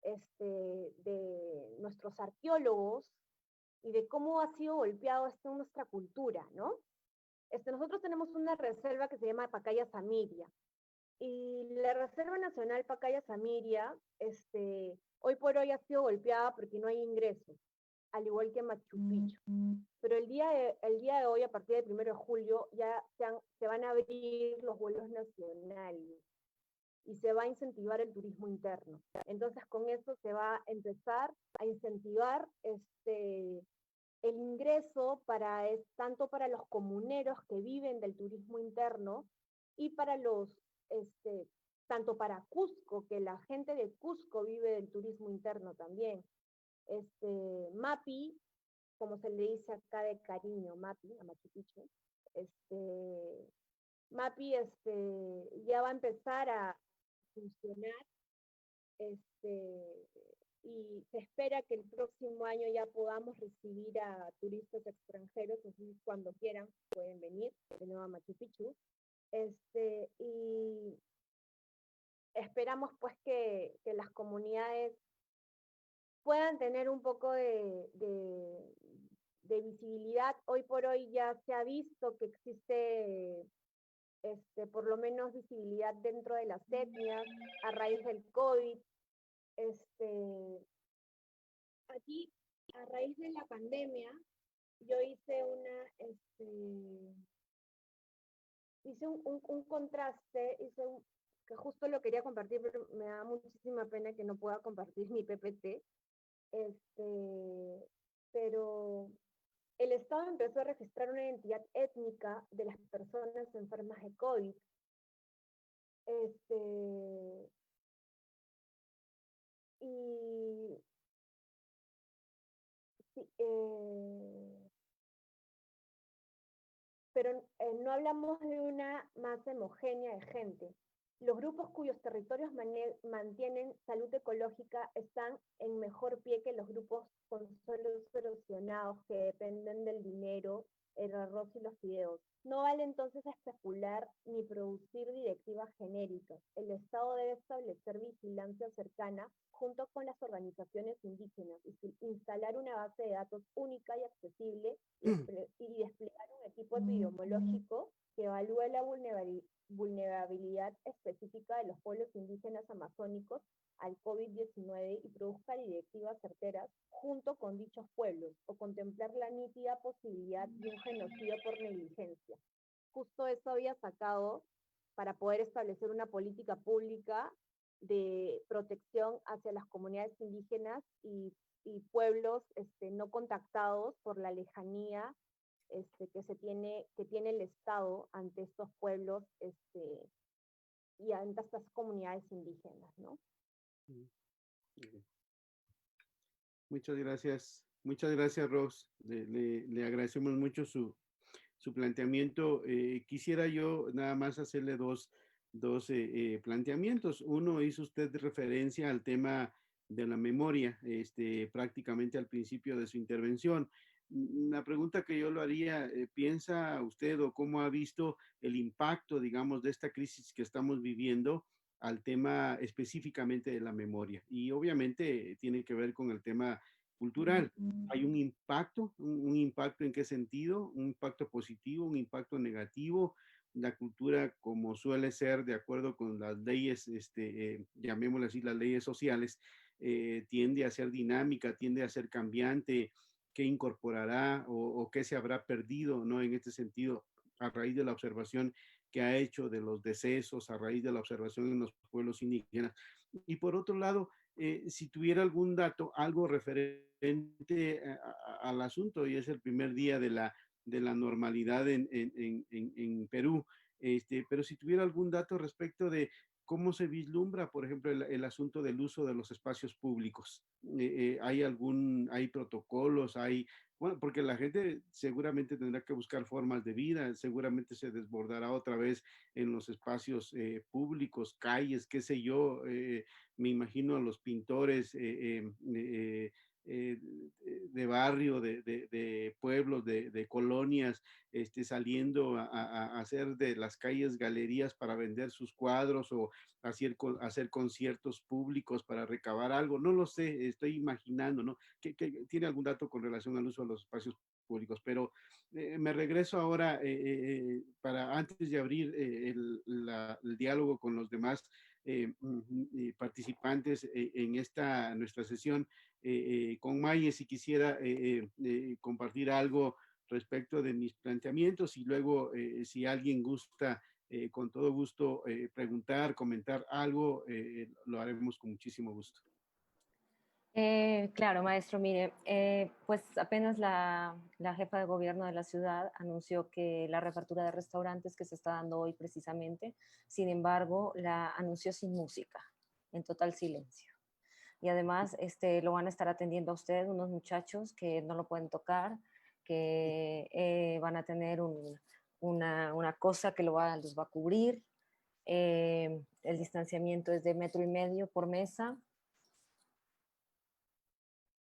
Speaker 4: de nuestros arqueólogos y de cómo ha sido golpeado esto en nuestra cultura, ¿no? Nosotros tenemos una reserva que se llama Pacaya Samiria, y la Reserva Nacional Pacaya Samiria, hoy por hoy ha sido golpeada porque no hay ingresos, al igual que Machu Picchu. Pero el día de hoy, a partir del 1 de julio, ya se van a abrir los vuelos nacionales y se va a incentivar el turismo interno. Entonces, con eso se va a empezar a incentivar el ingreso tanto para los comuneros que viven del turismo interno y para tanto para Cusco, que la gente de Cusco vive del turismo interno también. MAPI, como se le dice acá de cariño, MAPI, a Machu Picchu, MAPI ya va a empezar a funcionar, y se espera que el próximo año ya podamos recibir a turistas extranjeros, así cuando quieran pueden venir de nuevo a Machu Picchu, y esperamos pues que las comunidades puedan tener un poco de visibilidad. Hoy por hoy ya se ha visto que existe por lo menos visibilidad dentro de las etnias a raíz del COVID. Aquí, a raíz de la pandemia, yo hice un contraste, que justo lo quería compartir, pero me da muchísima pena que no pueda compartir mi PPT, pero el Estado empezó a registrar una identidad étnica de las personas enfermas de COVID. Y sí, pero no hablamos de una masa homogénea de gente. Los grupos cuyos territorios mantienen salud ecológica están en mejor pie que los grupos con suelos erosionados que dependen del dinero, el arroz y los fideos. No vale entonces especular ni producir directivas genéricas. El Estado debe establecer vigilancia cercana junto con las organizaciones indígenas y instalar una base de datos única y accesible y desplegar un equipo epidemiológico que evalúe la vulnerabilidad específica de los pueblos indígenas amazónicos al COVID-19 y produzca directivas certeras junto con dichos pueblos, o contemplar la nítida posibilidad de un genocidio por negligencia. Justo eso había sacado para poder establecer una política pública de protección hacia las comunidades indígenas y pueblos no contactados por la lejanía que tiene el Estado ante estos pueblos y ante estas comunidades indígenas, ¿no?
Speaker 1: Muchas gracias, Ros. Le agradecemos mucho su planteamiento. Quisiera yo nada más hacerle dos planteamientos. Uno, hizo usted referencia al tema de la memoria, prácticamente al principio de su intervención. La pregunta que yo lo haría, ¿piensa usted o cómo ha visto el impacto, digamos, de esta crisis que estamos viviendo al tema específicamente de la memoria? Y obviamente tiene que ver con el tema cultural. ¿Hay un impacto? ¿Un impacto en qué sentido? ¿Un impacto positivo? ¿Un impacto negativo? La cultura, como suele ser, de acuerdo con las leyes, llamémosle así, las leyes sociales, tiende a ser dinámica, tiende a ser cambiante. ¿Qué incorporará o qué se habrá perdido, ¿no? En este sentido, a raíz de la observación que ha hecho de los decesos, a raíz de la observación en los pueblos indígenas. Y por otro lado, si tuviera algún dato, algo referente al asunto, y es el primer día de la normalidad en Perú, pero si tuviera algún dato respecto de cómo se vislumbra, por ejemplo, el asunto del uso de los espacios públicos. ¿Hay protocolos? Bueno, porque la gente seguramente tendrá que buscar formas de vida, seguramente se desbordará otra vez en los espacios públicos, calles, qué sé yo, me imagino a los pintores de barrio, de pueblos, de colonias, saliendo a hacer de las calles galerías para vender sus cuadros o hacer conciertos públicos para recabar algo. No lo sé, estoy imaginando, ¿no? Que tiene algún dato con relación al uso de los espacios públicos, pero me regreso ahora para antes de abrir el diálogo con los demás participantes en esta nuestra sesión con Maye, si quisiera compartir algo respecto de mis planteamientos y luego si alguien gusta con todo gusto preguntar, comentar algo, lo haremos con muchísimo gusto.
Speaker 2: Claro, maestro, mire, pues apenas la jefa de gobierno de la ciudad anunció que la reapertura de restaurantes que se está dando hoy precisamente, sin embargo, la anunció sin música, en total silencio. Y además lo van a estar atendiendo a usted unos muchachos que no lo pueden tocar, que van a tener una cosa que los va a cubrir. El distanciamiento es de 1,5 metros por mesa.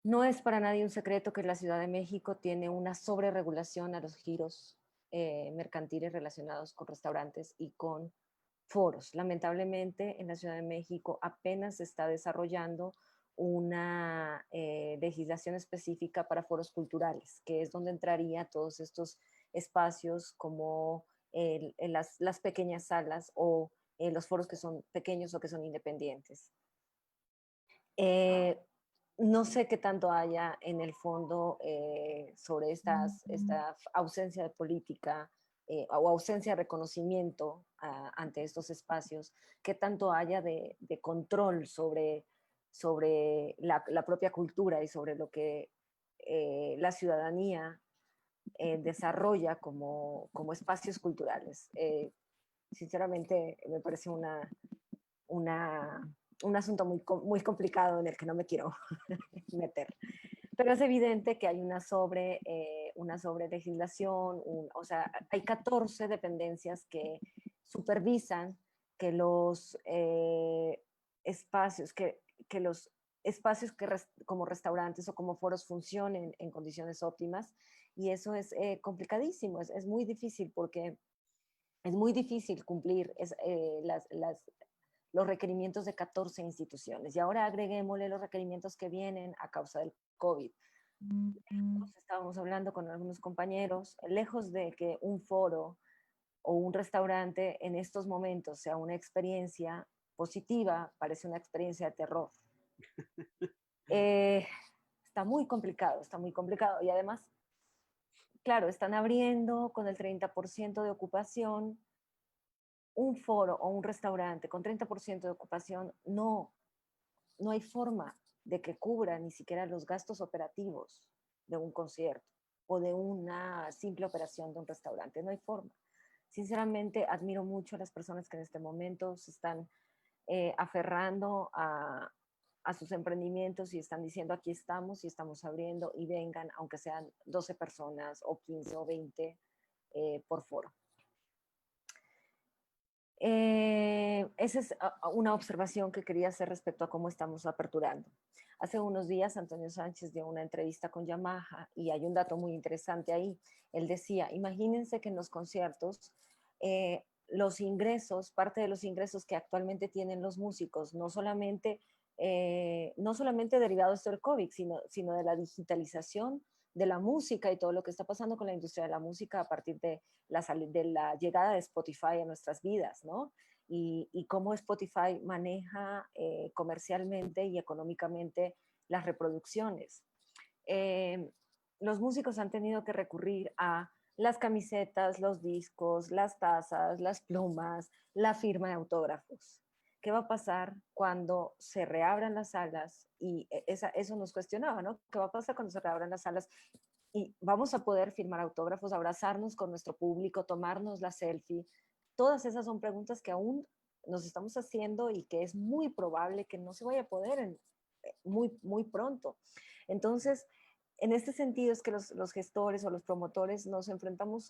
Speaker 2: No es para nadie un secreto que la Ciudad de México tiene una sobreregulación a los giros mercantiles relacionados con restaurantes y con foros. Lamentablemente, en la Ciudad de México apenas se está desarrollando una legislación específica para foros culturales, que es donde entraría todos estos espacios como las pequeñas salas o los foros que son pequeños o que son independientes. No sé qué tanto haya en el fondo sobre esta ausencia de política o ausencia de reconocimiento ante estos espacios, qué tanto haya de control sobre sobre la propia cultura y sobre lo que la ciudadanía desarrolla como espacios culturales. Sinceramente, me parece un asunto muy complicado en el que no me quiero meter. Pero es evidente que hay una sobre legislación, o sea, hay 14 dependencias que supervisan que los espacios, que los espacios como restaurantes o como foros funcionen en condiciones óptimas, y eso es complicadísimo, es muy difícil porque es muy difícil cumplir los requerimientos de 14 instituciones. Y ahora agreguémosle los requerimientos que vienen a causa del COVID. Estábamos hablando con algunos compañeros, lejos de que un foro o un restaurante en estos momentos sea una experiencia positiva, parece una experiencia de terror. Está muy complicado, está muy complicado. Y además, claro, están abriendo con el 30% de ocupación. Un foro o un restaurante con 30% de ocupación no hay forma de que cubra ni siquiera los gastos operativos de un concierto o de una simple operación de un restaurante. No hay forma. Sinceramente, admiro mucho a las personas que en este momento se están aferrando a sus emprendimientos y están diciendo aquí estamos y estamos abriendo y vengan, aunque sean 12 personas o 15 o 20 por foro. Esa es una observación que quería hacer respecto a cómo estamos aperturando. Hace unos días Antonio Sánchez dio una entrevista con Yamaha y hay un dato muy interesante ahí. Él decía, imagínense que en los conciertos los ingresos, parte de los ingresos que actualmente tienen los músicos, no solamente derivados del COVID, sino de la digitalización de la música y todo lo que está pasando con la industria de la música a partir de la llegada de Spotify a nuestras vidas, ¿no? Y cómo Spotify maneja comercialmente y económicamente las reproducciones. Los músicos han tenido que recurrir a las camisetas, los discos, las tazas, las plumas, la firma de autógrafos. ¿Qué va a pasar cuando se reabran las salas? Y eso nos cuestionaba, ¿no? ¿Qué va a pasar cuando se reabran las salas? Y vamos a poder firmar autógrafos, abrazarnos con nuestro público, tomarnos la selfie. Todas esas son preguntas que aún nos estamos haciendo y que es muy probable que no se vaya a poder muy pronto. Entonces, en este sentido es que los gestores o los promotores nos enfrentamos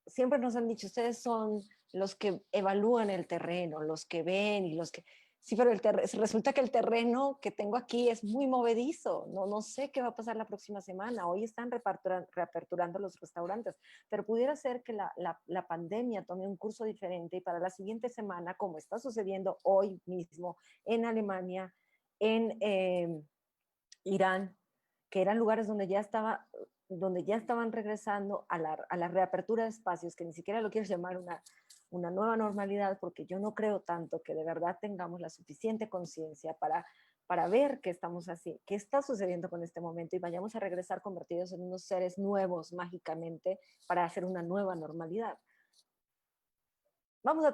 Speaker 2: siempre nos han dicho, ustedes son los que evalúan el terreno, los que ven y los que... Sí, pero resulta que el terreno que tengo aquí es muy movedizo. No sé qué va a pasar la próxima semana. Hoy están reaperturando los restaurantes, pero pudiera ser que la pandemia tome un curso diferente y para la siguiente semana, como está sucediendo hoy mismo en Alemania, en Irán, que eran lugares donde ya estaban regresando a la reapertura de espacios, que ni siquiera lo quiero llamar una nueva normalidad, porque yo no creo tanto que de verdad tengamos la suficiente conciencia para ver qué está sucediendo con este momento y vayamos a regresar convertidos en unos seres nuevos mágicamente para hacer una nueva normalidad. Vamos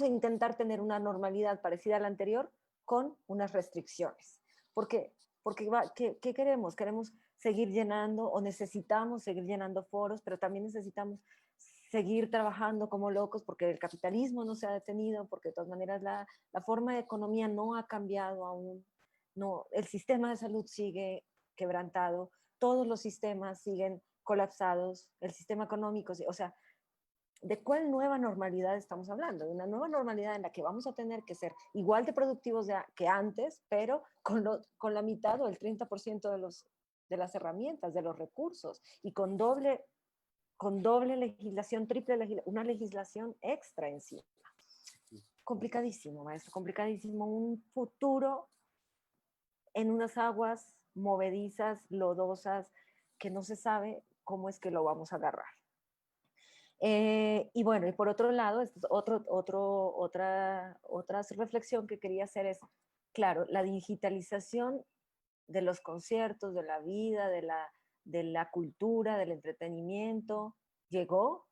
Speaker 2: a intentar tener una normalidad parecida a la anterior con unas restricciones. ¿Por qué? Porque ¿qué queremos? Queremos seguir llenando o necesitamos seguir llenando foros, pero también necesitamos seguir trabajando como locos porque el capitalismo no se ha detenido, porque de todas maneras la forma de economía no ha cambiado aún, no, el sistema de salud sigue quebrantado, todos los sistemas siguen colapsados, el sistema económico, o sea, ¿de cuál nueva normalidad estamos hablando? De una nueva normalidad en la que vamos a tener que ser igual de productivos que antes, pero con la mitad o el 30% de las herramientas, de los recursos, y con doble legislación, una legislación extra encima. Complicadísimo, maestro, complicadísimo. Un futuro en unas aguas movedizas, lodosas, que no se sabe cómo es que lo vamos a agarrar. Y bueno, y por otro lado, otra reflexión que quería hacer es, claro, la digitalización de los conciertos, de la vida, de la cultura, del entretenimiento, llegó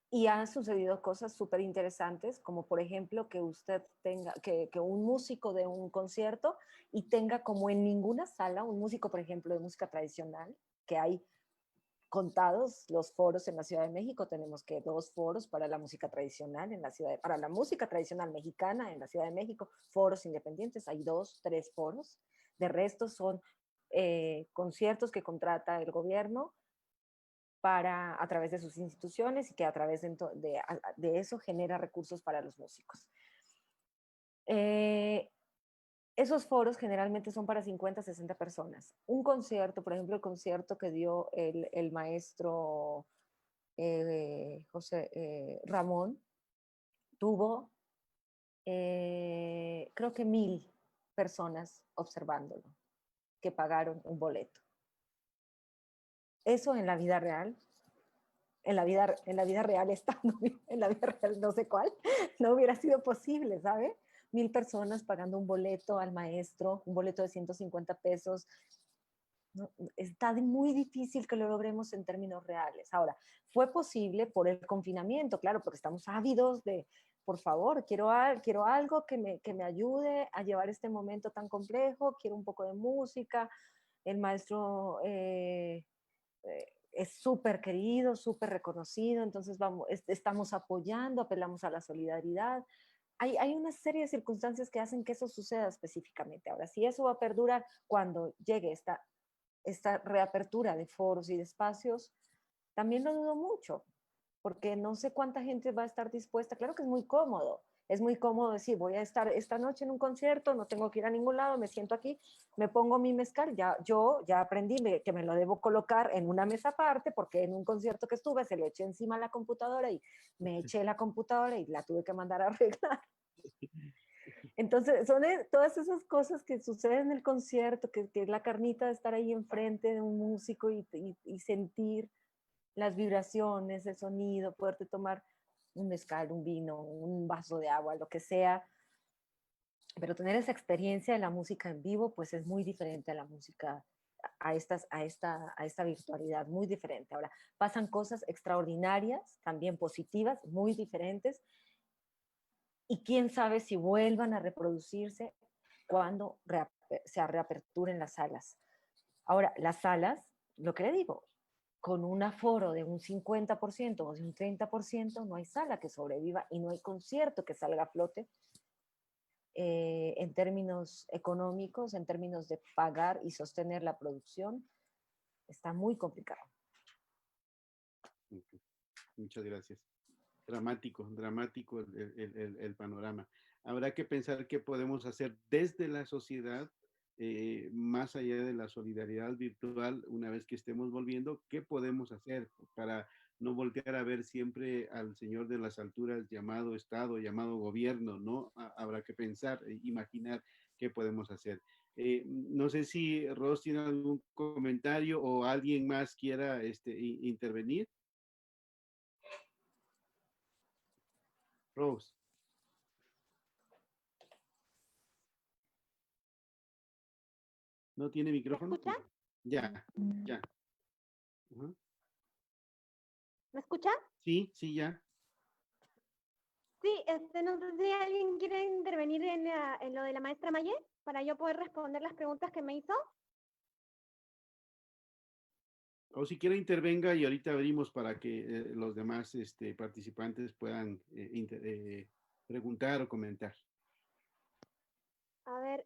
Speaker 2: Y han sucedido cosas súper interesantes, como por ejemplo que usted tenga, que un músico de un concierto y tenga como en ninguna sala, un músico, por ejemplo, de música tradicional, que hay contados los foros en la Ciudad de México, tenemos que 2 foros para la música tradicional en la ciudad, para la música tradicional mexicana en la Ciudad de México, foros independientes, hay 2, 3 foros, de resto son conciertos que contrata el gobierno para, a través de sus instituciones y que a través de eso genera recursos para los músicos. Esos foros generalmente son para 50, 60 personas. Un concierto, por ejemplo, el concierto que dio el maestro Ramón, tuvo creo que 1000 personas observándolo, que pagaron un boleto. Eso en la vida real, en la vida real estando, en la vida real no sé cuál, no hubiera sido posible, ¿sabe? 1000 personas pagando un boleto al maestro, un boleto de 150 pesos. No, está muy difícil que lo logremos en términos reales. Ahora, fue posible por el confinamiento, claro, porque estamos ávidos de, por favor, quiero algo que me ayude a llevar este momento tan complejo, quiero un poco de música. El maestro es súper querido, súper reconocido, entonces estamos apoyando, apelamos a la solidaridad. Hay una serie de circunstancias que hacen que eso suceda específicamente. Ahora, si eso va a perdurar cuando llegue esta reapertura de foros y de espacios, también lo dudo mucho, porque no sé cuánta gente va a estar dispuesta. Claro que es muy cómodo decir, voy a estar esta noche en un concierto, no tengo que ir a ningún lado, me siento aquí, me pongo mi mezcal, yo ya aprendí que me lo debo colocar en una mesa aparte, porque en un concierto que estuve se lo eché encima a la computadora y me eché la computadora y la tuve que mandar a arreglar. Entonces, son todas esas cosas que suceden en el concierto, que es la carnita de estar ahí enfrente de un músico y sentir las vibraciones, el sonido, poderte tomar un mezcal, un vino, un vaso de agua, lo que sea. Pero tener esa experiencia de la música en vivo, pues es muy diferente a la música, a esta virtualidad, muy diferente. Ahora, pasan cosas extraordinarias, también positivas, muy diferentes, y quién sabe si vuelvan a reproducirse cuando se reaperturen las salas. Ahora, las salas, lo que le digo, con un aforo de un 50% o de un 30%, no hay sala que sobreviva y no hay concierto que salga a flote en términos económicos, en términos de pagar y sostener la producción. Está muy complicado.
Speaker 1: Okay. Muchas gracias. Dramático el panorama. Habrá que pensar qué podemos hacer desde la sociedad, más allá de la solidaridad virtual, una vez que estemos volviendo, qué podemos hacer para no voltear a ver siempre al señor de las alturas llamado Estado, llamado gobierno, ¿no? Habrá que pensar, imaginar qué podemos hacer. No sé si Ros tiene algún comentario o alguien más quiera intervenir. Rose. ¿No tiene micrófono?
Speaker 4: ¿Me escucha?
Speaker 1: Ya, ya. Uh-huh.
Speaker 4: ¿Me escucha?
Speaker 1: Sí, sí, ya.
Speaker 4: Sí, no sé si alguien quiere intervenir en lo de la maestra Maye para yo poder responder las preguntas que me hizo.
Speaker 1: O si quiere intervenga y ahorita abrimos para que los demás participantes puedan preguntar o comentar.
Speaker 4: A ver,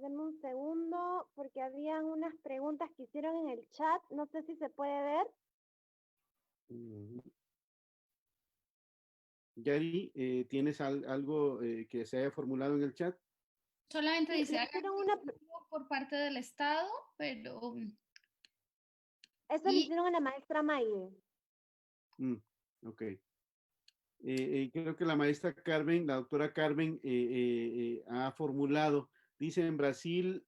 Speaker 4: denme un segundo, porque habían unas preguntas que hicieron en el chat, no sé si se puede ver.
Speaker 1: Uh-huh. Yari, ¿tienes algo que se haya formulado en el chat?
Speaker 5: Solamente dice
Speaker 4: por
Speaker 5: parte del Estado, pero...
Speaker 4: Eso le hicieron a la maestra Maye.
Speaker 1: Ok. Creo que la maestra Carmen, la doctora Carmen, ha formulado, dice en Brasil,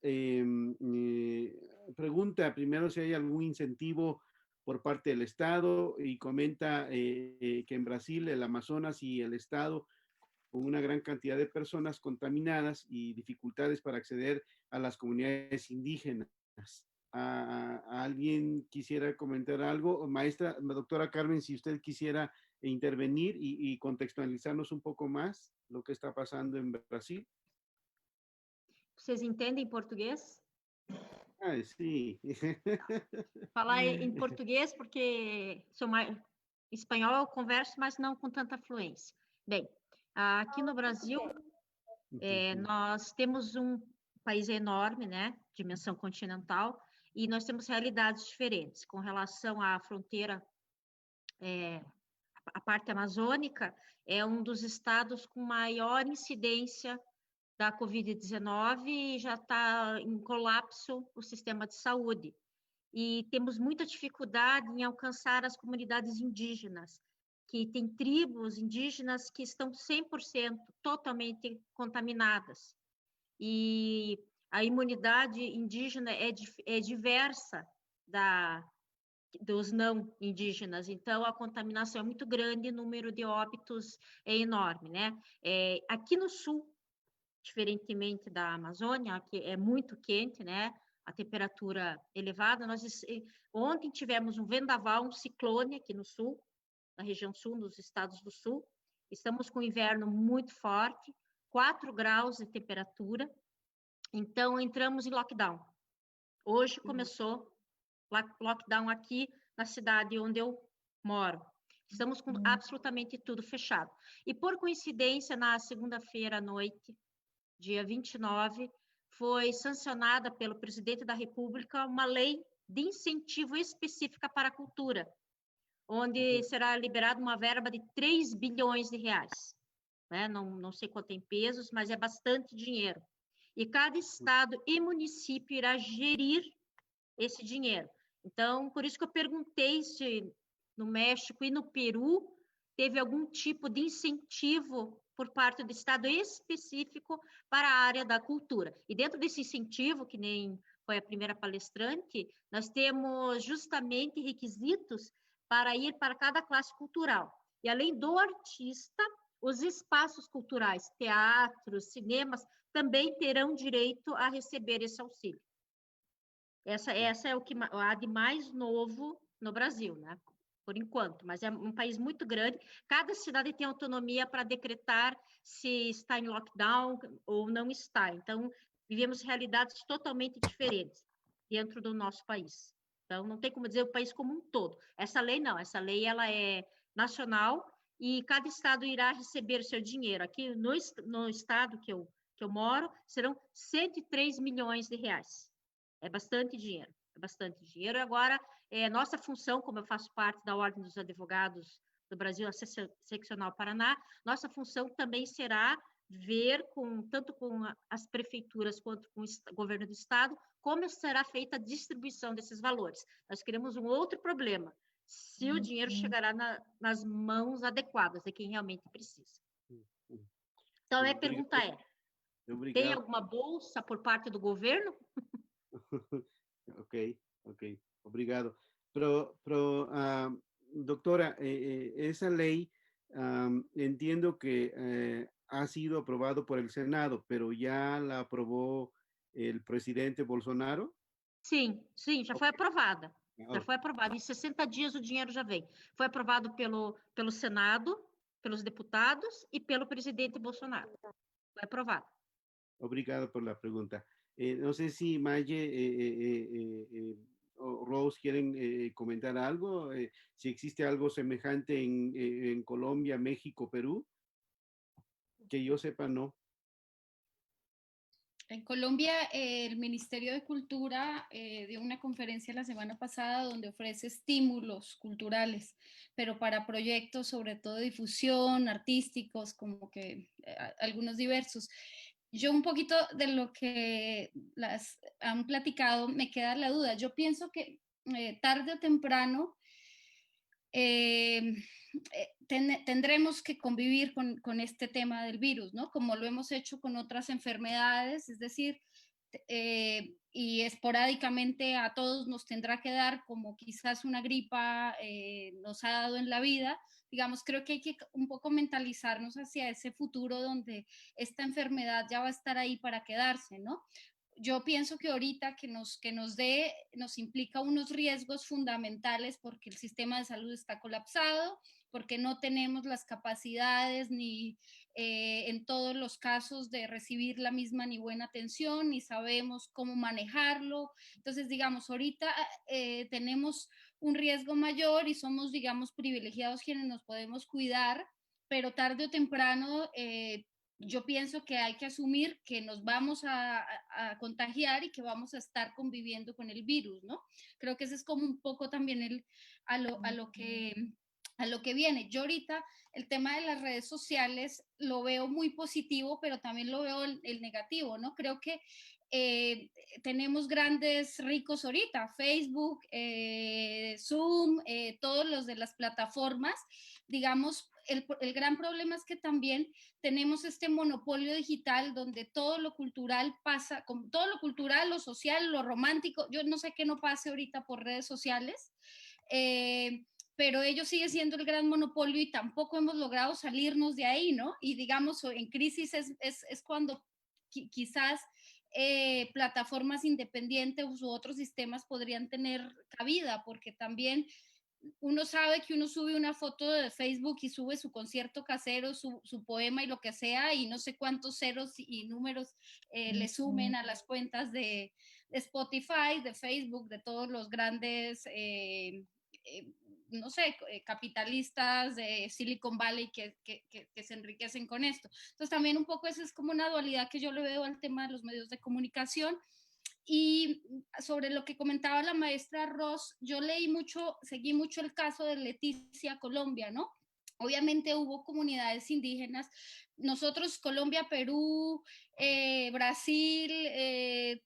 Speaker 1: pregunta primero si hay algún incentivo por parte del Estado y comenta que en Brasil el Amazonas y el Estado con una gran cantidad de personas contaminadas y dificultades para acceder a las comunidades indígenas. ¿Alguien quisiera comentar algo? Maestra, doctora Carmen, si usted quisiera intervenir y contextualizarnos un poco más lo que está pasando en Brasil.
Speaker 6: Vocês entendem português?
Speaker 1: Ah, sí.
Speaker 6: Falar em português porque sou mais espanhol eu converso, mas não com tanta fluência. Bem, aqui no Brasil nós temos um país enorme, né, dimensão continental, e nós temos realidades diferentes com relação à fronteira. A parte amazônica é um dos estados com maior incidência da Covid-19 e já está em colapso o sistema de saúde. E temos muita dificuldade em alcançar as comunidades indígenas, que tem tribos indígenas que estão 100% totalmente contaminadas. E a imunidade indígena é diversa dos não indígenas, então a contaminação é muito grande, o número de óbitos é enorme, né? Aqui no sul, diferentemente da Amazônia, que é muito quente, né? A temperatura elevada. Ontem tivemos um vendaval, um ciclone aqui no sul, na região sul, nos estados do sul. Estamos com inverno muito forte, 4 graus de temperatura. Então, entramos em lockdown. Hoje começou lockdown aqui na cidade onde eu moro. Estamos com absolutamente tudo fechado. E, por coincidência, na segunda-feira à noite, dia 29, foi sancionada pelo presidente da República uma lei de incentivo específica para a cultura, onde será liberada uma verba de 3 bilhões de reais. Né? Não sei quanto em pesos, mas é bastante dinheiro. E cada estado e município irá gerir esse dinheiro. Então, por isso que eu perguntei se no México e no Peru teve algum tipo de incentivo por parte do Estado específico para a área da cultura. E dentro desse incentivo, que nem foi a primeira palestrante, nós temos justamente requisitos para ir para cada classe cultural. E além do artista, os espaços culturais, teatros, cinemas, também terão direito a receber esse auxílio. Essa é o que há de mais novo no Brasil, né? Por enquanto, mas é um país muito grande. Cada cidade tem autonomia para decretar se está em lockdown ou não está. Então, vivemos realidades totalmente diferentes dentro do nosso país. Então, não tem como dizer o país como um todo. Essa lei não, essa lei ela é nacional e cada estado irá receber o seu dinheiro. Aqui no estado que eu moro, serão 103 milhões de reais. É bastante dinheiro, é bastante dinheiro. Agora, nossa função, como eu faço parte da Ordem dos Advogados do Brasil, a Seccional Paraná, nossa função também será ver, tanto com as prefeituras quanto com o governo do estado, como será feita a distribuição desses valores. Nós queremos um outro problema, se o dinheiro chegará nas mãos adequadas de quem realmente precisa. Então, a pergunta é, tem alguma bolsa por parte do governo?
Speaker 1: Ok. Obrigado. Pero doctora, esa ley entiendo que ha sido aprobado por el Senado, pero ya la aprobó el presidente Bolsonaro.
Speaker 6: Sim, já foi aprovada. Já foi aprovada. Em 60 dias o dinheiro já vem. Foi aprovado pelo Senado, pelos deputados e pelo presidente Bolsonaro. Foi aprovado.
Speaker 1: Obrigado por la pregunta. No sé si Maye o Rose quieren comentar algo, si existe algo semejante en Colombia, México, Perú. Que yo sepa, no.
Speaker 5: En Colombia, el Ministerio de Cultura dio una conferencia la semana pasada donde ofrece estímulos culturales, pero para proyectos sobre todo de difusión, artísticos, como que algunos diversos. Yo un poquito de lo que las han platicado me queda la duda. Yo pienso que tarde o temprano tendremos que convivir con este tema del virus, ¿no? Como lo hemos hecho con otras enfermedades, es decir, y esporádicamente a todos nos tendrá que dar como quizás una gripa nos ha dado en la vida. Digamos, creo que hay que un poco mentalizarnos hacia ese futuro donde esta enfermedad ya va a estar ahí para quedarse, ¿no? yo pienso que ahorita que nos implica unos riesgos fundamentales porque el sistema de salud está colapsado, porque no tenemos las capacidades ni en todos los casos de recibir la misma ni buena atención, ni sabemos cómo manejarlo. Entonces, digamos, ahorita tenemos un riesgo mayor y somos, digamos, privilegiados quienes nos podemos cuidar, pero tarde o temprano yo pienso que hay que asumir que nos vamos a contagiar y que vamos a estar conviviendo con el virus, ¿no? Creo que ese es como un poco también a lo que viene. Yo ahorita el tema de las redes sociales lo veo muy positivo, pero también lo veo el negativo, ¿no? Creo que tenemos grandes ricos ahorita, Facebook, Zoom, todos los de las plataformas, digamos, el gran problema es que también tenemos este monopolio digital donde todo lo cultural pasa, con todo lo cultural, lo social, lo romántico, yo no sé qué no pase ahorita por redes sociales, pero ellos siguen siendo el gran monopolio y tampoco hemos logrado salirnos de ahí, ¿no? Y digamos, en crisis es cuando quizás plataformas independientes u otros sistemas podrían tener cabida, porque también uno sabe que uno sube una foto de Facebook y sube su concierto casero, su poema y lo que sea, y no sé cuántos ceros y números le sumen a las cuentas de Spotify, de Facebook, de todos los grandes, no sé, capitalistas de Silicon Valley que se enriquecen con esto. Entonces también un poco eso es como una dualidad que yo le veo al tema de los medios de comunicación. Y sobre lo que comentaba la maestra Ross, yo seguí mucho el caso de Leticia Colombia, ¿no? Obviamente hubo comunidades indígenas. Nosotros, Colombia, Perú, Brasil,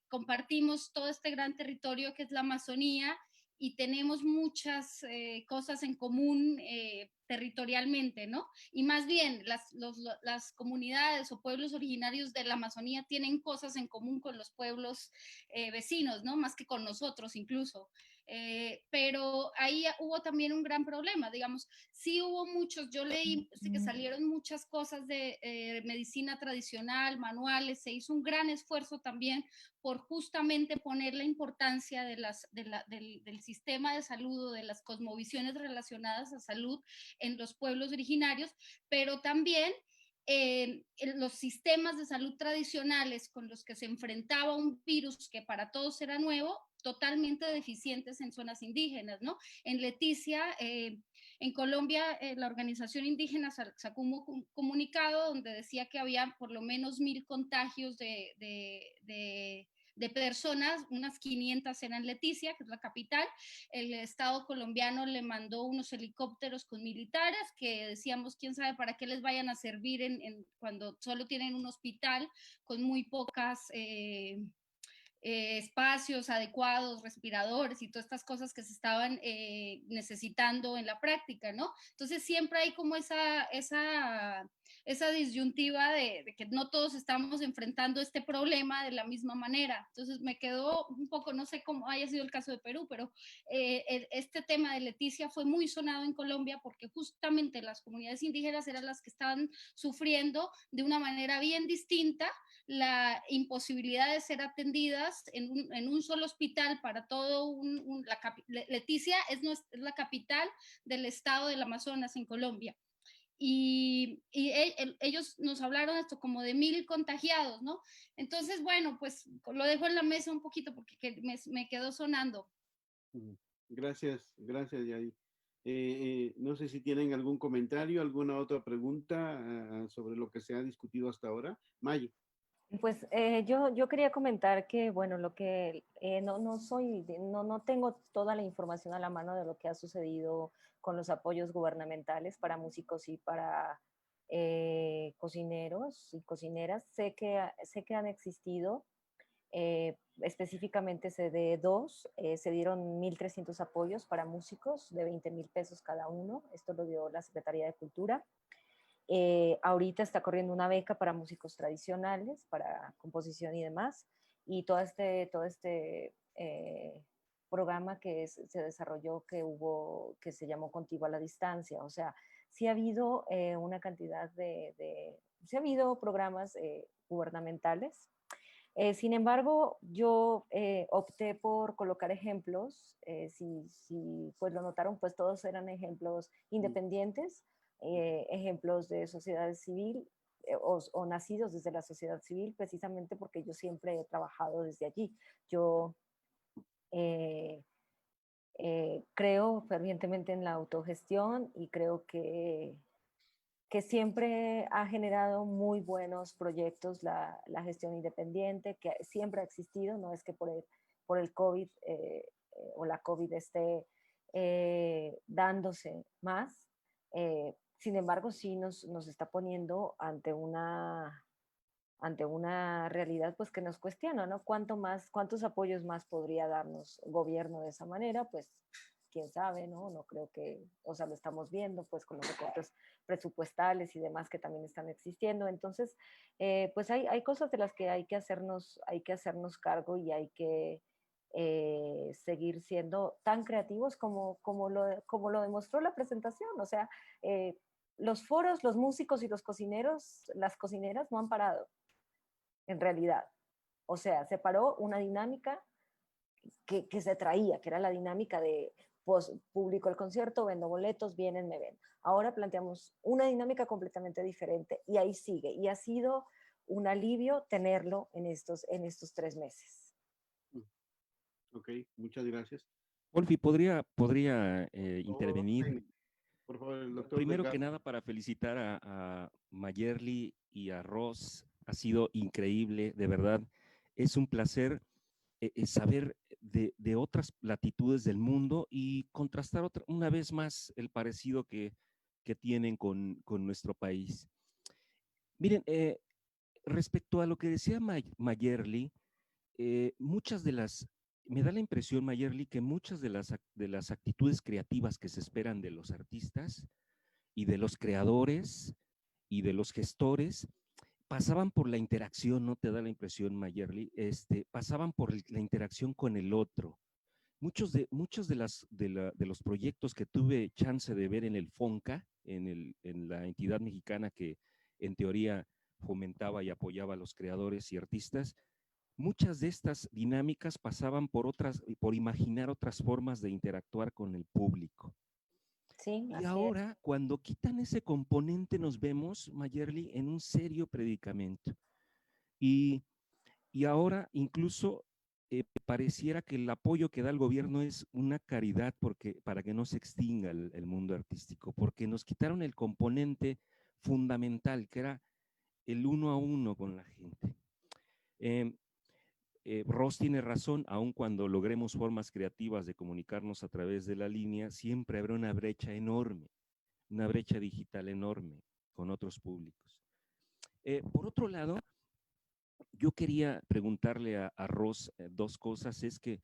Speaker 5: compartimos todo este gran territorio que es la Amazonía y tenemos muchas cosas en común territorialmente, ¿no? Y más bien, las comunidades o pueblos originarios de la Amazonía tienen cosas en común con los pueblos vecinos, ¿no? Más que con nosotros incluso. Pero ahí hubo también un gran problema, digamos, sí hubo muchos, yo leí que salieron muchas cosas de medicina tradicional, manuales, se hizo un gran esfuerzo también por justamente poner la importancia del sistema de salud o de las cosmovisiones relacionadas a salud en los pueblos originarios, pero también los sistemas de salud tradicionales con los que se enfrentaba un virus que para todos era nuevo, totalmente deficientes en zonas indígenas, ¿no? En Leticia, en Colombia, la organización indígena sacó un comunicado donde decía que había por lo menos 1,000 contagios de personas, unas 500 eran Leticia, que es la capital. El Estado colombiano le mandó unos helicópteros con militares que decíamos, quién sabe para qué les vayan a servir cuando solo tienen un hospital con muy pocas espacios adecuados, respiradores y todas estas cosas que se estaban necesitando en la práctica, ¿no? Entonces siempre hay como esa disyuntiva de que no todos estamos enfrentando este problema de la misma manera. Entonces me quedó un poco, no sé cómo haya sido el caso de Perú, pero este tema de Leticia fue muy sonado en Colombia porque justamente las comunidades indígenas eran las que estaban sufriendo de una manera bien distinta la imposibilidad de ser atendidas en un solo hospital para todo Leticia es la capital del estado del Amazonas en Colombia. Y ellos nos hablaron esto como de 1,000 contagiados, ¿no? Entonces, bueno, pues lo dejo en la mesa un poquito porque me quedó sonando.
Speaker 1: Gracias, Yadi. No sé si tienen algún comentario, alguna otra pregunta sobre lo que se ha discutido hasta ahora. Mayo.
Speaker 2: Pues yo quería comentar que, bueno, lo que no tengo toda la información a la mano de lo que ha sucedido con los apoyos gubernamentales para músicos y para cocineros y cocineras. Sé que han existido, específicamente CD2, se dieron 1,300 apoyos para músicos de 20,000 pesos cada uno. Esto lo dio la Secretaría de Cultura. Ahorita está corriendo una beca para músicos tradicionales, para composición y demás, y todo este programa que se desarrolló, que se llamó Contigo a la Distancia. O sea, sí ha habido una cantidad sí ha habido programas gubernamentales. Sin embargo, yo opté por colocar ejemplos, si pues lo notaron, pues todos eran ejemplos independientes, ejemplos de sociedad civil o nacidos desde la sociedad civil, precisamente porque yo siempre he trabajado desde allí. Yo eh, creo fervientemente en la autogestión y creo que siempre ha generado muy buenos proyectos la gestión independiente, que siempre ha existido, no es que por el COVID o la COVID esté dándose más. Sin embargo, sí nos está poniendo ante una realidad pues que nos cuestiona, ¿no? ¿Cuántos apoyos más podría darnos el gobierno de esa manera? Pues quién sabe, ¿no? No creo que, o sea, lo estamos viendo pues con los recortes presupuestales y demás que también están existiendo. Entonces, pues hay cosas de las que hay que hacernos cargo y hay que seguir siendo tan creativos como lo demostró la presentación. O sea, los foros, los músicos y los cocineros, las cocineras no han parado en realidad. O sea, se paró una dinámica que se traía, que era la dinámica de pues, publico el concierto, vendo boletos, vienen, me ven. Ahora planteamos una dinámica completamente diferente y ahí sigue. Y ha sido un alivio tenerlo en estos 3 meses.
Speaker 1: Ok, muchas gracias.
Speaker 7: Wolfi, ¿podría intervenir?
Speaker 1: Por favor, el doctor
Speaker 7: Primero
Speaker 1: Delgado.
Speaker 7: que nada, para felicitar a Mayerly y a Ross. Ha sido increíble, de verdad. Es un placer saber de otras latitudes del mundo y contrastar una vez más el parecido que tienen con nuestro país. Miren, respecto a lo que decía Mayerly, me da la impresión, Mayerly, que muchas de las actitudes creativas que se esperan de los artistas y de los creadores y de los gestores pasaban por la interacción, ¿no te da la impresión, Mayerly? Pasaban por la interacción con el otro. Muchos de los proyectos que tuve chance de ver en el FONCA, en la entidad mexicana que en teoría fomentaba y apoyaba a los creadores y artistas, muchas de estas dinámicas pasaban por imaginar otras formas de interactuar con el público.
Speaker 2: Sí,
Speaker 7: y ahora, cuando quitan ese componente, nos vemos, Mayerly, en un serio predicamento. Y ahora incluso pareciera que el apoyo que da el gobierno es una caridad para que no se extinga el mundo artístico, porque nos quitaron el componente fundamental, que era el uno a uno con la gente. Ross tiene razón, aun cuando logremos formas creativas de comunicarnos a través de la línea, siempre habrá una brecha enorme, una brecha digital enorme con otros públicos. Por otro lado, yo quería preguntarle a Ross dos cosas. Es que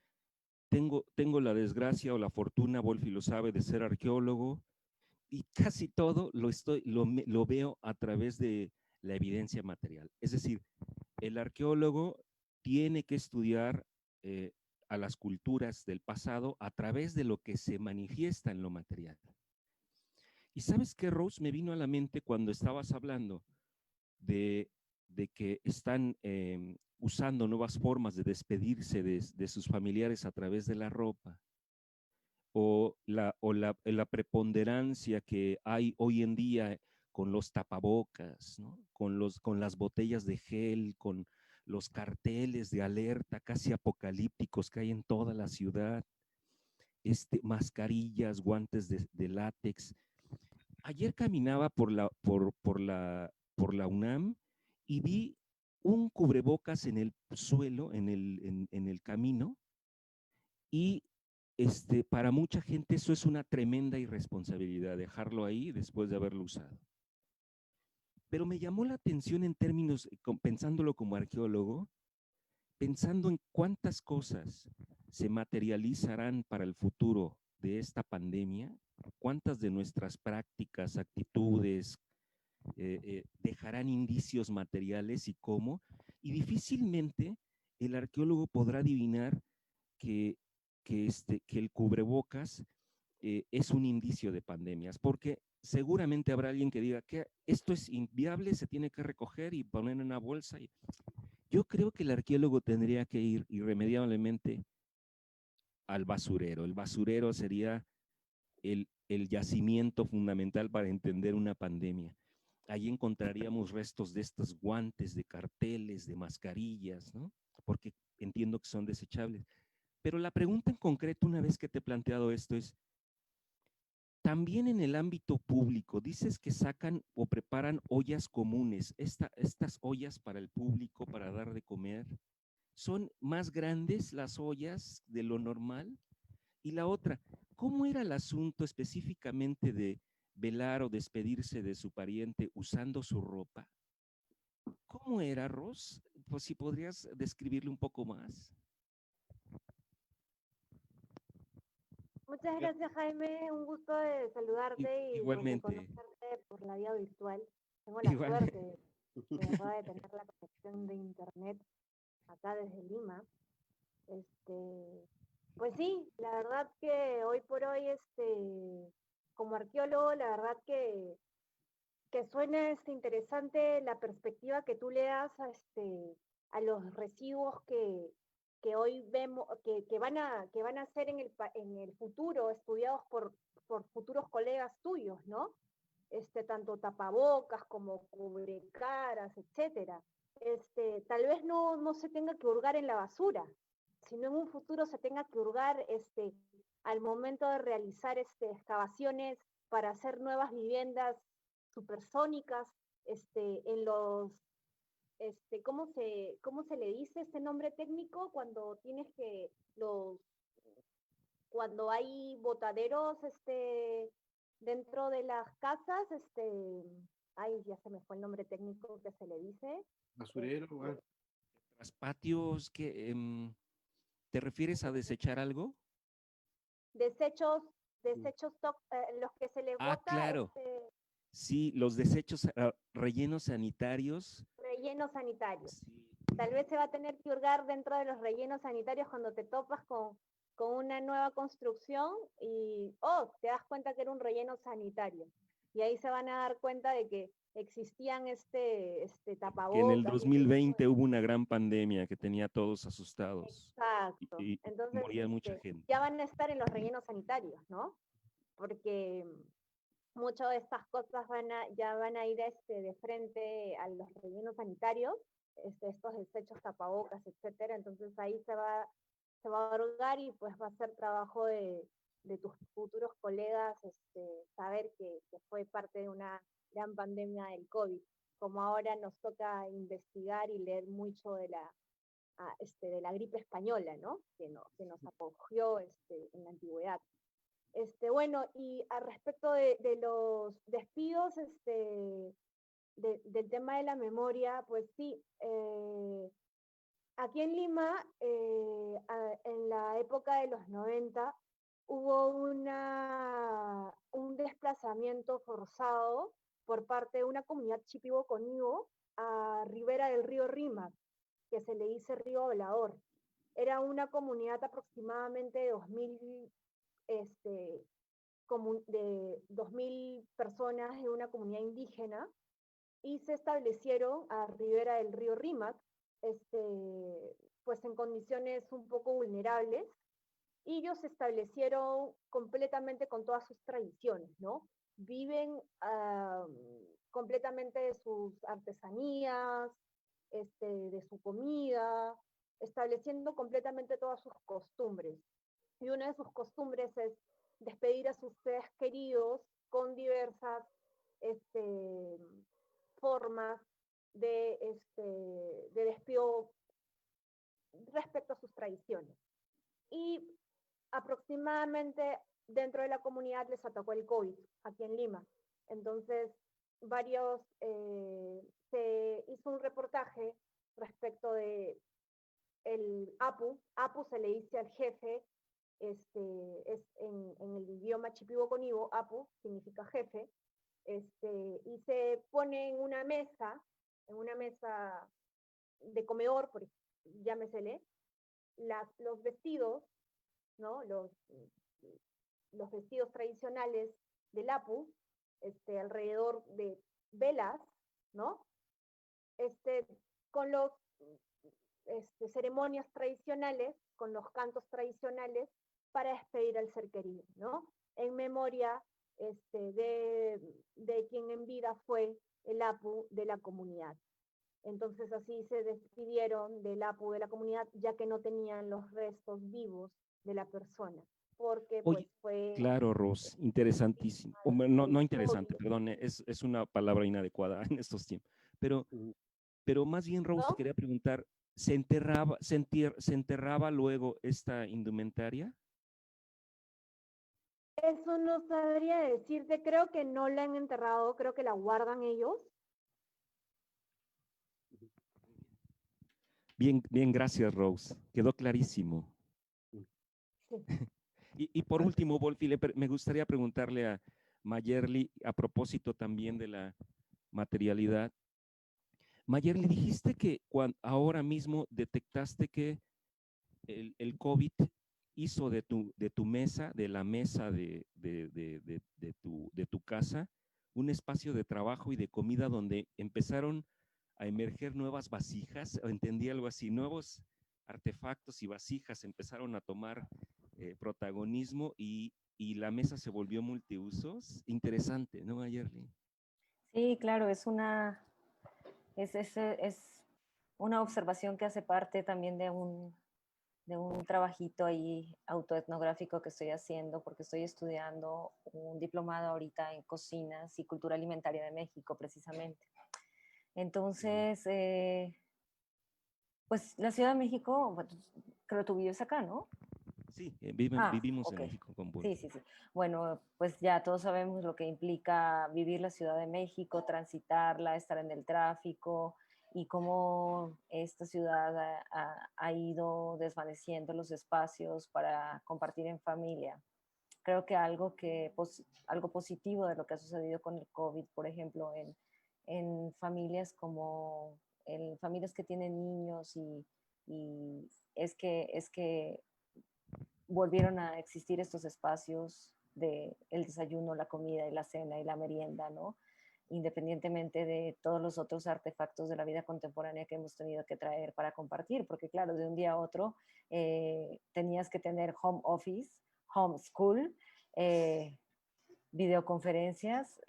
Speaker 7: tengo la desgracia o la fortuna, Wolfi lo sabe, de ser arqueólogo, y casi todo lo veo a través de la evidencia material. Es decir, el arqueólogo tiene que estudiar a las culturas del pasado a través de lo que se manifiesta en lo material. Y ¿sabes qué, Rose? Me vino a la mente cuando estabas hablando de que están usando nuevas formas de despedirse de sus familiares a través de la ropa, o la preponderancia que hay hoy en día con los tapabocas, ¿no? Con las botellas de gel, con los carteles de alerta casi apocalípticos que hay en toda la ciudad, mascarillas, guantes de látex. Ayer caminaba por la UNAM y vi un cubrebocas en el suelo, en el camino, y para mucha gente eso es una tremenda irresponsabilidad, dejarlo ahí después de haberlo usado. Pero me llamó la atención en términos, pensándolo como arqueólogo, pensando en cuántas cosas se materializarán para el futuro de esta pandemia, cuántas de nuestras prácticas, actitudes, dejarán indicios materiales y cómo, y difícilmente el arqueólogo podrá adivinar que el cubrebocas es un indicio de pandemias, porque seguramente habrá alguien que diga que esto es inviable, se tiene que recoger y poner en una bolsa. Yo creo que el arqueólogo tendría que ir irremediablemente al basurero. El basurero sería el yacimiento fundamental para entender una pandemia. Allí encontraríamos restos de estos guantes, de carteles, de mascarillas, ¿no? Porque entiendo que son desechables. Pero la pregunta en concreto, una vez que te he planteado esto, es, también en el ámbito público, dices que sacan o preparan ollas comunes. Estas ollas para el público, para dar de comer, ¿son más grandes las ollas de lo normal? Y la otra, ¿cómo era el asunto específicamente de velar o despedirse de su pariente usando su ropa? ¿Cómo era, Ros? Pues si podrías describirle un poco más.
Speaker 4: Muchas gracias, Jaime. Un gusto de saludarte y pues, de
Speaker 7: Igualmente.
Speaker 4: conocerte por la vía virtual. Tengo la
Speaker 7: Igualmente.
Speaker 4: suerte de verdad de tener la conexión de internet acá desde Lima. Pues sí, la verdad que hoy por hoy, como arqueólogo, la verdad que suena interesante la perspectiva que tú le das a los residuos que hoy vemos, que van a ser en el futuro estudiados por futuros colegas tuyos, ¿no? Tanto tapabocas como cubrecaras, etcétera. Tal vez no se tenga que hurgar en la basura, sino en un futuro se tenga que hurgar al momento de realizar excavaciones para hacer nuevas viviendas supersónicas, en los, ¿cómo se le dice este nombre técnico? Cuando tienes que, cuando hay botaderos, dentro de las casas, ay, ya se me fue el nombre técnico que se le dice.
Speaker 1: Basurero, bueno.
Speaker 7: Tras patios, ¿te refieres a desechar algo?
Speaker 4: Desechos, los que se le bota.
Speaker 7: Claro. Sí, los desechos, rellenos sanitarios.
Speaker 4: Rellenos sanitarios.
Speaker 7: Sí.
Speaker 4: Tal vez se va a tener que hurgar dentro de los rellenos sanitarios cuando te topas con una nueva construcción y, te das cuenta que era un relleno sanitario. Y ahí se van a dar cuenta de que existían tapabocas.
Speaker 7: Que en el 2020 hubo una gran pandemia que tenía a todos asustados.
Speaker 4: Exacto.
Speaker 7: Y
Speaker 4: entonces
Speaker 7: moría mucha gente.
Speaker 4: ya van a estar en los rellenos sanitarios, ¿no? Porque muchas de estas cosas ya van a ir de frente a los rellenos sanitarios, estos desechos tapabocas, etcétera. Entonces ahí se va a hurgar y pues va a ser trabajo de tus futuros colegas saber que fue parte de una gran pandemia del COVID, como ahora nos toca investigar y leer mucho de la gripe española, ¿no? Que nos acogió en la antigüedad. Bueno, y al respecto de los despidos, del tema de la memoria, pues sí, aquí en Lima, en la época de los 90, hubo un desplazamiento forzado por parte de una comunidad Shipibo-Conibo a ribera del río Rímac, que se le dice Río Volador. Era una comunidad aproximadamente de 2.000 personas de una comunidad indígena, y se establecieron a ribera del río Rímac, pues en condiciones un poco vulnerables, y ellos se establecieron completamente con todas sus tradiciones, ¿no? Viven completamente de sus artesanías, de su comida, estableciendo completamente todas sus costumbres. Y una de sus costumbres es despedir a sus seres queridos con diversas formas de despido respecto a sus tradiciones. Y aproximadamente dentro de la comunidad les atacó el COVID aquí en Lima. Entonces, se hizo un reportaje respecto de el APU. APU se le dice al jefe, es en el idioma Shipibo-Conibo, APU significa jefe, y se pone en una mesa de comedor, llámesele, los vestidos, ¿no? Los vestidos tradicionales del APU, alrededor de velas, ¿no? Con ceremonias tradicionales, con los cantos tradicionales, para despedir al ser querido, ¿no? En memoria de quien en vida fue el APU de la comunidad. Entonces así se despidieron del APU de la comunidad, ya que no tenían los restos vivos de la persona, porque pues
Speaker 7: Oye,
Speaker 4: fue...
Speaker 7: claro, Ros, interesantísimo. No interesante, perdón, es una palabra inadecuada en estos tiempos. Pero más bien, Rose, te
Speaker 4: ¿no?
Speaker 7: quería preguntar, ¿se enterraba luego esta indumentaria?
Speaker 4: Eso no sabría decirte, creo que no la han enterrado, creo que la guardan ellos.
Speaker 7: Bien, bien, gracias, Rose. Quedó clarísimo.
Speaker 4: Sí.
Speaker 7: Y por último, Wolfi, me gustaría preguntarle a Mayerly, a propósito también de la materialidad. Mayerly, dijiste que ahora mismo detectaste que el COVID hizo de tu mesa, de la mesa de tu casa, un espacio de trabajo y de comida donde empezaron a emerger nuevas vasijas, o entendí algo así, nuevos artefactos y vasijas empezaron a tomar protagonismo y la mesa se volvió multiusos. Interesante, ¿no, Mayerly?
Speaker 2: Sí, claro, es una observación que hace parte también de un trabajito ahí autoetnográfico que estoy haciendo, porque estoy estudiando un diplomado ahorita en cocinas y cultura alimentaria de México, precisamente. Entonces, pues la Ciudad de México, bueno, creo que tú vives acá, ¿no?
Speaker 7: Sí, vivimos
Speaker 2: okay.
Speaker 7: en México con Wolfi.
Speaker 2: Sí. Bueno, pues ya todos sabemos lo que implica vivir la Ciudad de México, transitarla, estar en el tráfico y cómo esta ciudad ha ido desvaneciendo los espacios para compartir en familia. Creo que algo positivo de lo que ha sucedido con el COVID, por ejemplo, en familias en familias que tienen niños y es que volvieron a existir estos espacios de el desayuno, la comida y la cena y la merienda, ¿no? Independientemente de todos los otros artefactos de la vida contemporánea que hemos tenido que traer para compartir, porque claro, de un día a otro tenías que tener home office, home school, videoconferencias,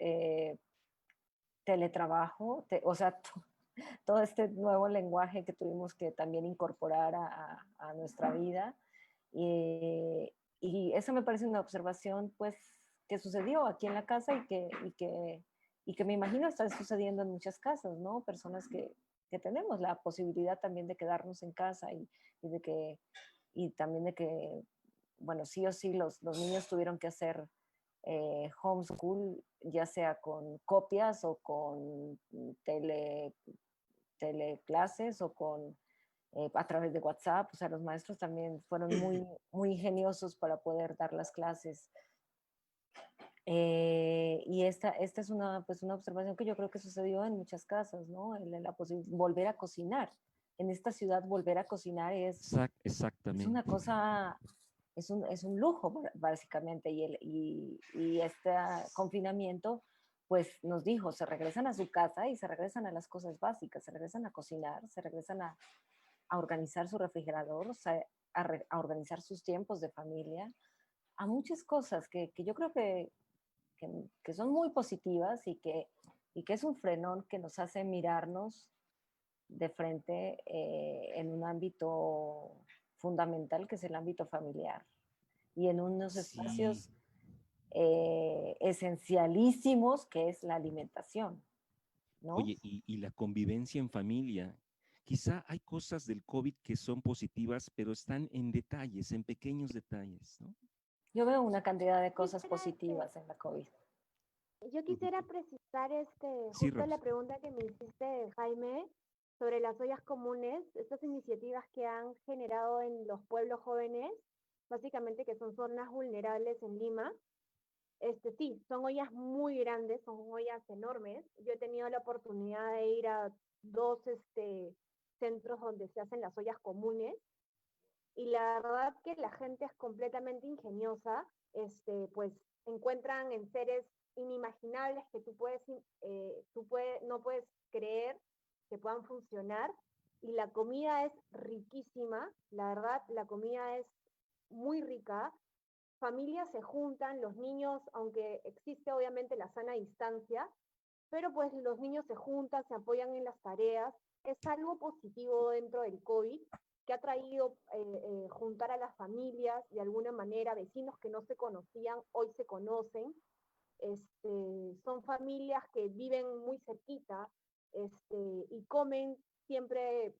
Speaker 2: teletrabajo, o sea, todo este nuevo lenguaje que tuvimos que también incorporar a nuestra vida. Y eso me parece una observación, pues, que sucedió aquí en la casa y que me imagino está sucediendo en muchas casas, ¿no? Personas que tenemos la posibilidad también de quedarnos en casa y también de que, bueno, sí o sí los niños tuvieron que hacer homeschool, ya sea con copias o con teleclases o a través de WhatsApp. O sea, los maestros también fueron muy ingeniosos para poder dar las clases. Y esta es pues una observación que yo creo que sucedió en muchas casas, ¿no? Volver a cocinar. En esta ciudad volver a cocinar
Speaker 7: Exactamente.
Speaker 2: Es una cosa, es un lujo básicamente y este confinamiento pues nos dijo, se regresan a su casa y se regresan a las cosas básicas, se regresan a cocinar, se regresan a organizar su refrigerador, o sea, a organizar sus tiempos de familia, a muchas cosas que yo creo que son muy positivas y que es un frenón que nos hace mirarnos de frente en un ámbito fundamental que es el ámbito familiar y en unos espacios esencialísimos que es la alimentación, ¿no?
Speaker 7: Oye, y la convivencia en familia. Quizá hay cosas del COVID que son positivas, pero están en detalles, en pequeños detalles, ¿no?
Speaker 2: Yo veo una cantidad de cosas positivas en la COVID.
Speaker 4: Yo quisiera precisar
Speaker 7: Sí,
Speaker 4: justo la
Speaker 7: Rose.
Speaker 4: pregunta que me hiciste, Jaime, sobre las ollas comunes, estas iniciativas que han generado en los pueblos jóvenes, básicamente que son zonas vulnerables en Lima. Sí, son ollas muy grandes, son ollas enormes. Yo he tenido la oportunidad de ir a dos centros donde se hacen las ollas comunes y la verdad que la gente es completamente ingeniosa, pues encuentran en seres inimaginables que no puedes creer que puedan funcionar y la comida es riquísima, la verdad, la comida es muy rica. Familias se juntan, los niños, aunque existe obviamente la sana distancia, pero pues los niños se juntan, se apoyan en las tareas. Es algo positivo dentro del COVID que ha traído juntar a las familias de alguna manera, vecinos que no se conocían, hoy se conocen. Son familias que viven muy cerquita y comen siempre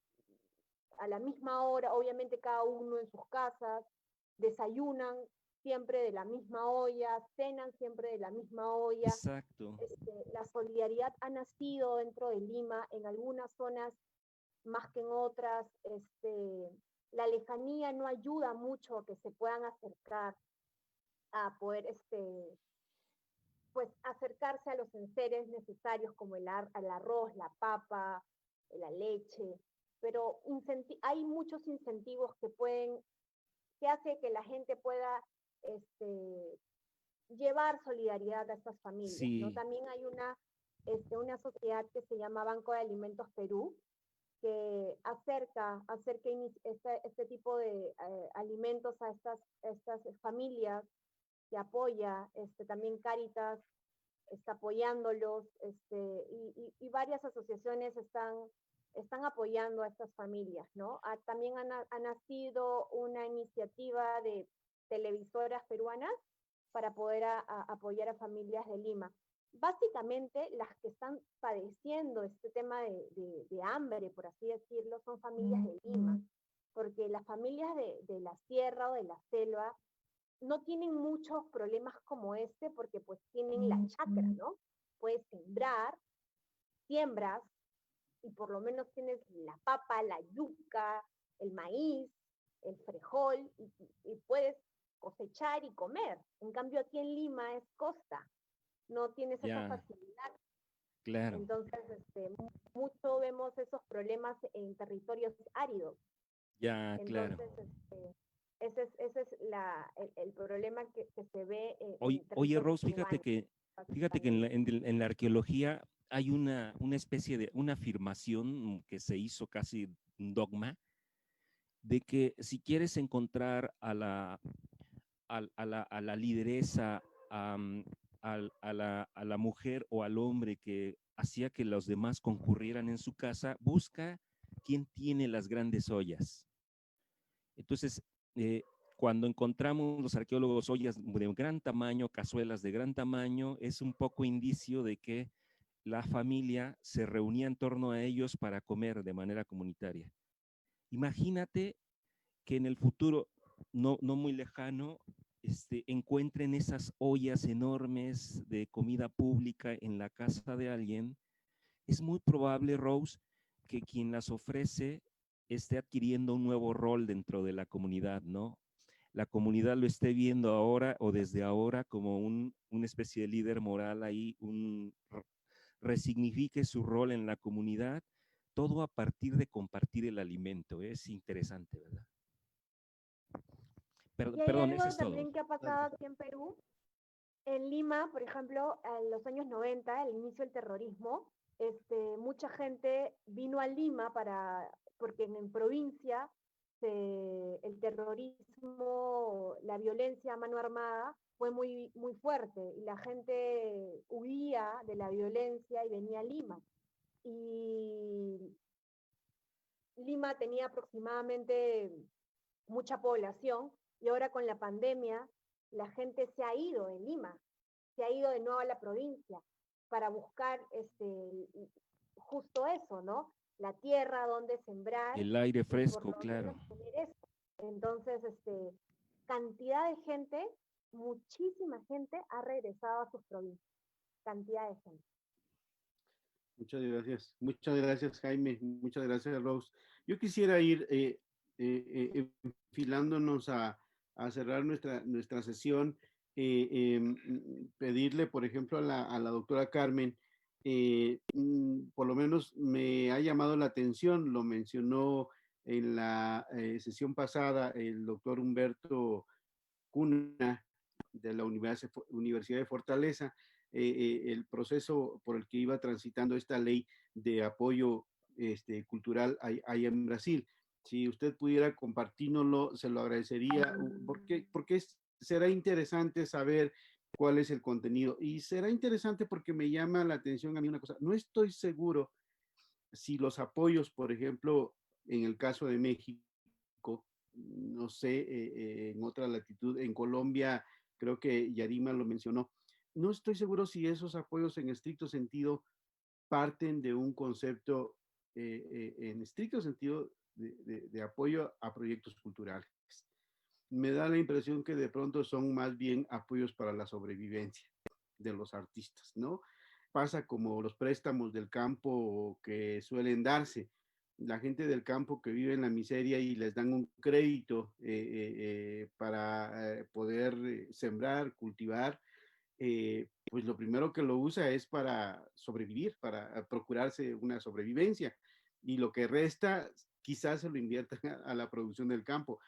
Speaker 4: a la misma hora, obviamente cada uno en sus casas, desayunan siempre de la misma olla, cenan siempre de la misma olla.
Speaker 7: Exacto.
Speaker 4: La solidaridad ha nacido dentro de Lima, en algunas zonas más que en otras. La lejanía no ayuda mucho a que se puedan acercar a poder pues acercarse a los enseres necesarios como el arroz, la papa, la leche, pero hay muchos incentivos que hace que la gente pueda llevar solidaridad a estas familias,
Speaker 7: Sí.
Speaker 4: ¿no? También hay una sociedad que se llama Banco de Alimentos Perú, que acerca este tipo de alimentos a estas familias, que apoya, también Cáritas está apoyándolos, y varias asociaciones están apoyando a estas familias, ¿no? También ha nacido una iniciativa de televisoras peruanas para poder apoyar a familias de Lima. Básicamente, las que están padeciendo este tema de hambre, por así decirlo, son familias de Lima, porque las familias de la sierra o de la selva no tienen muchos problemas como porque pues tienen la chacra, ¿no? Puedes sembrar, siembras, y por lo menos tienes la papa, la yuca, el maíz, el frijol, y puedes cosechar y comer. En cambio aquí en Lima es costa, no tienes esa facilidad.
Speaker 7: Claro.
Speaker 4: Entonces, mucho vemos esos problemas en territorios áridos.
Speaker 7: Ya,
Speaker 4: Entonces,
Speaker 7: claro.
Speaker 4: ese es el problema que se ve en
Speaker 7: Oye, Rose,
Speaker 4: urbanos,
Speaker 7: fíjate que en la arqueología hay una especie de una afirmación que se hizo casi un dogma, de que si quieres encontrar a la lideresa, a la mujer o al hombre que hacía que los demás concurrieran en su casa, busca quién tiene las grandes ollas. Entonces, cuando encontramos los arqueólogos ollas de gran tamaño, cazuelas de gran tamaño, es un poco indicio de que la familia se reunía en torno a ellos para comer de manera comunitaria. Imagínate que en el futuro no muy lejano encuentren esas ollas enormes de comida pública en la casa de alguien. Es muy probable, Rose, que quien las ofrece esté adquiriendo un nuevo rol dentro de la comunidad, ¿no? La comunidad lo esté viendo ahora o desde ahora como una especie de líder moral ahí, resignifique su rol en la comunidad, todo a partir de compartir el alimento. Es interesante, ¿verdad?
Speaker 4: Y hay
Speaker 7: perdón,
Speaker 4: algo
Speaker 7: eso es
Speaker 4: también
Speaker 7: todo.
Speaker 4: que ha pasado aquí en Perú. En Lima, por ejemplo, en los años 90, el inicio del terrorismo, mucha gente vino a Lima porque en provincia el terrorismo, la violencia a mano armada fue muy, muy fuerte y la gente huía de la violencia y venía a Lima. Y Lima tenía aproximadamente mucha población y ahora con la pandemia la gente se ha ido de Lima, se ha ido de nuevo a la provincia para buscar justo eso, ¿no? La tierra donde sembrar.
Speaker 7: El aire fresco, claro.
Speaker 4: Entonces, cantidad de gente, muchísima gente ha regresado a sus provincias. Cantidad de gente.
Speaker 1: Muchas gracias Jaime, muchas gracias Rose. Yo quisiera ir enfilándonos a cerrar nuestra sesión, pedirle, por ejemplo, a la doctora Carmen, por lo menos me ha llamado la atención, lo mencionó en la sesión pasada el doctor Humberto Cuna de la Universidad de Fortaleza, el proceso por el que iba transitando esta ley de apoyo cultural hay en Brasil. Si usted pudiera compartirnoslo, se lo agradecería, porque será interesante saber cuál es el contenido. Y será interesante porque me llama la atención a mí una cosa. No estoy seguro si los apoyos, por ejemplo, en el caso de México, no sé, en otra latitud, en Colombia, creo que Yarima lo mencionó, no estoy seguro si esos apoyos en estricto sentido parten de un concepto en estricto sentido de apoyo a proyectos culturales. Me da la impresión que de pronto son más bien apoyos para la sobrevivencia de los artistas, ¿no? Pasa como los préstamos del campo que suelen darse. La gente del campo que vive en la miseria y les dan un crédito para poder sembrar, cultivar, pues lo primero que lo usa es para sobrevivir, para procurarse una sobrevivencia. Y lo que resta quizás se lo inviertan a la producción del campo.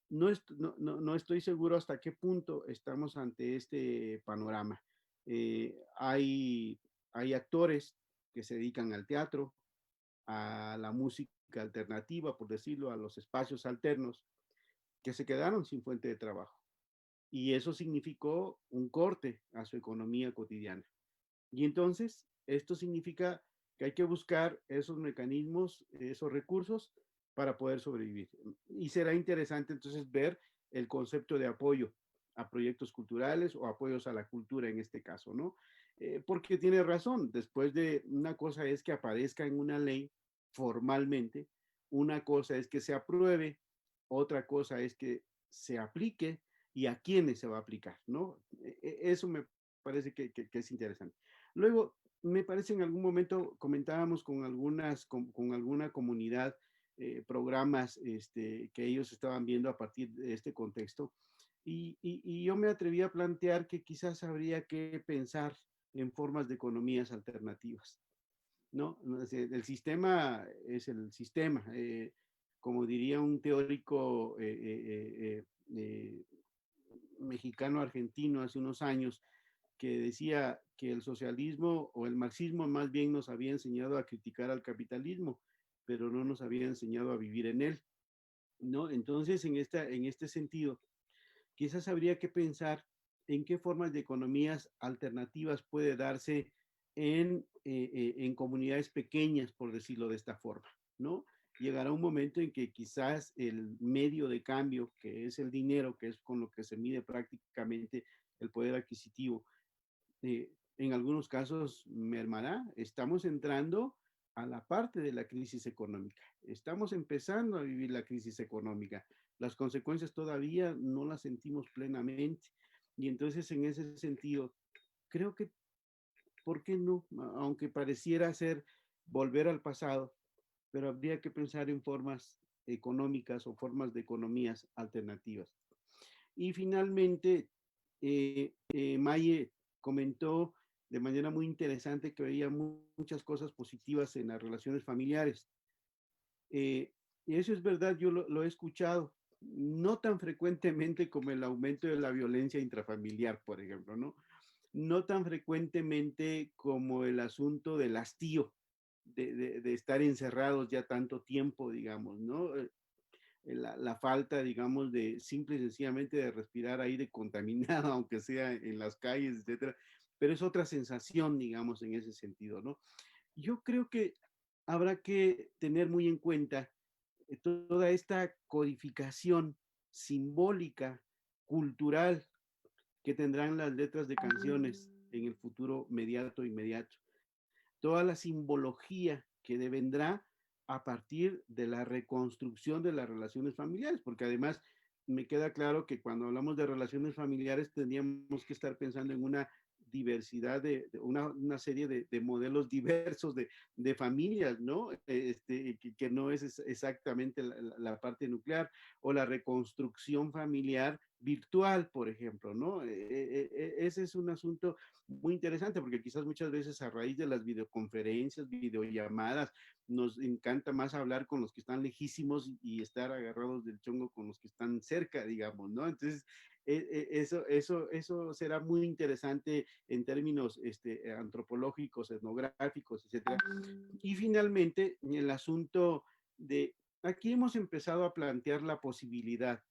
Speaker 1: No estoy seguro hasta qué punto estamos ante este panorama. Hay actores que se dedican al teatro, a la música alternativa, por decirlo, a los espacios alternos, que se quedaron sin fuente de trabajo. Y eso significó un corte a su economía cotidiana. Y entonces, esto significa que hay que buscar esos mecanismos, esos recursos para poder sobrevivir. Y será interesante entonces ver el concepto de apoyo a proyectos culturales o apoyos a la cultura en este caso, ¿no? Porque tiene razón, después de una cosa es que aparezca en una ley formalmente, una cosa es que se apruebe, otra cosa es que se aplique y a quiénes se va a aplicar, ¿no? Eso me parece que es interesante. Luego, me parece en algún momento comentábamos con alguna comunidad programas que ellos estaban viendo a partir de este contexto y yo me atreví a plantear que quizás habría que pensar en formas de economías alternativas, ¿no? El sistema es el sistema. Como diría un teórico mexicano-argentino hace unos años, que decía que el socialismo o el marxismo más bien nos había enseñado a criticar al capitalismo, pero no nos había enseñado a vivir en él, ¿no? Entonces, en este sentido, quizás habría que pensar en qué formas de economías alternativas puede darse en comunidades pequeñas, por decirlo de esta forma, ¿no? Llegará un momento en que quizás el medio de cambio, que es el dinero, que es con lo que se mide prácticamente el poder adquisitivo, en algunos casos mermará. Estamos entrando a la parte de la crisis económica. Estamos empezando a vivir la crisis económica. Las consecuencias todavía no las sentimos plenamente. Y entonces, en ese sentido, creo que, ¿por qué no? Aunque pareciera ser volver al pasado, pero habría que pensar en formas económicas o formas de economías alternativas. Y finalmente, Maye comentó de manera muy interesante que veía muchas cosas positivas en las relaciones familiares. Y eso es verdad, yo lo he escuchado, no tan frecuentemente como el aumento de la violencia intrafamiliar, por ejemplo, ¿no? No tan frecuentemente como el asunto del hastío, de estar encerrados ya tanto tiempo, digamos, ¿no? La falta, digamos, de simple y sencillamente de respirar aire contaminado, aunque sea en las calles, etcétera. Pero es otra sensación, digamos, en ese sentido, ¿no? Yo creo que habrá que tener muy en cuenta toda esta codificación simbólica, cultural, que tendrán las letras de canciones en el futuro inmediato. Toda la simbología que devendrá a partir de la reconstrucción de las relaciones familiares, porque además me queda claro que cuando hablamos de relaciones familiares tendríamos que estar pensando en una diversidad una serie de modelos diversos de familias, ¿no? Que no es exactamente la parte nuclear, o la reconstrucción familiar virtual, por ejemplo, ¿no? Ese es un asunto muy interesante porque quizás muchas veces a raíz de las videoconferencias, videollamadas, nos encanta más hablar con los que están lejísimos y estar agarrados del chongo con los que están cerca, digamos, ¿no? Entonces, Eso será muy interesante en términos antropológicos, etnográficos, etcétera. Y finalmente, el asunto de, aquí hemos empezado a plantear la posibilidad,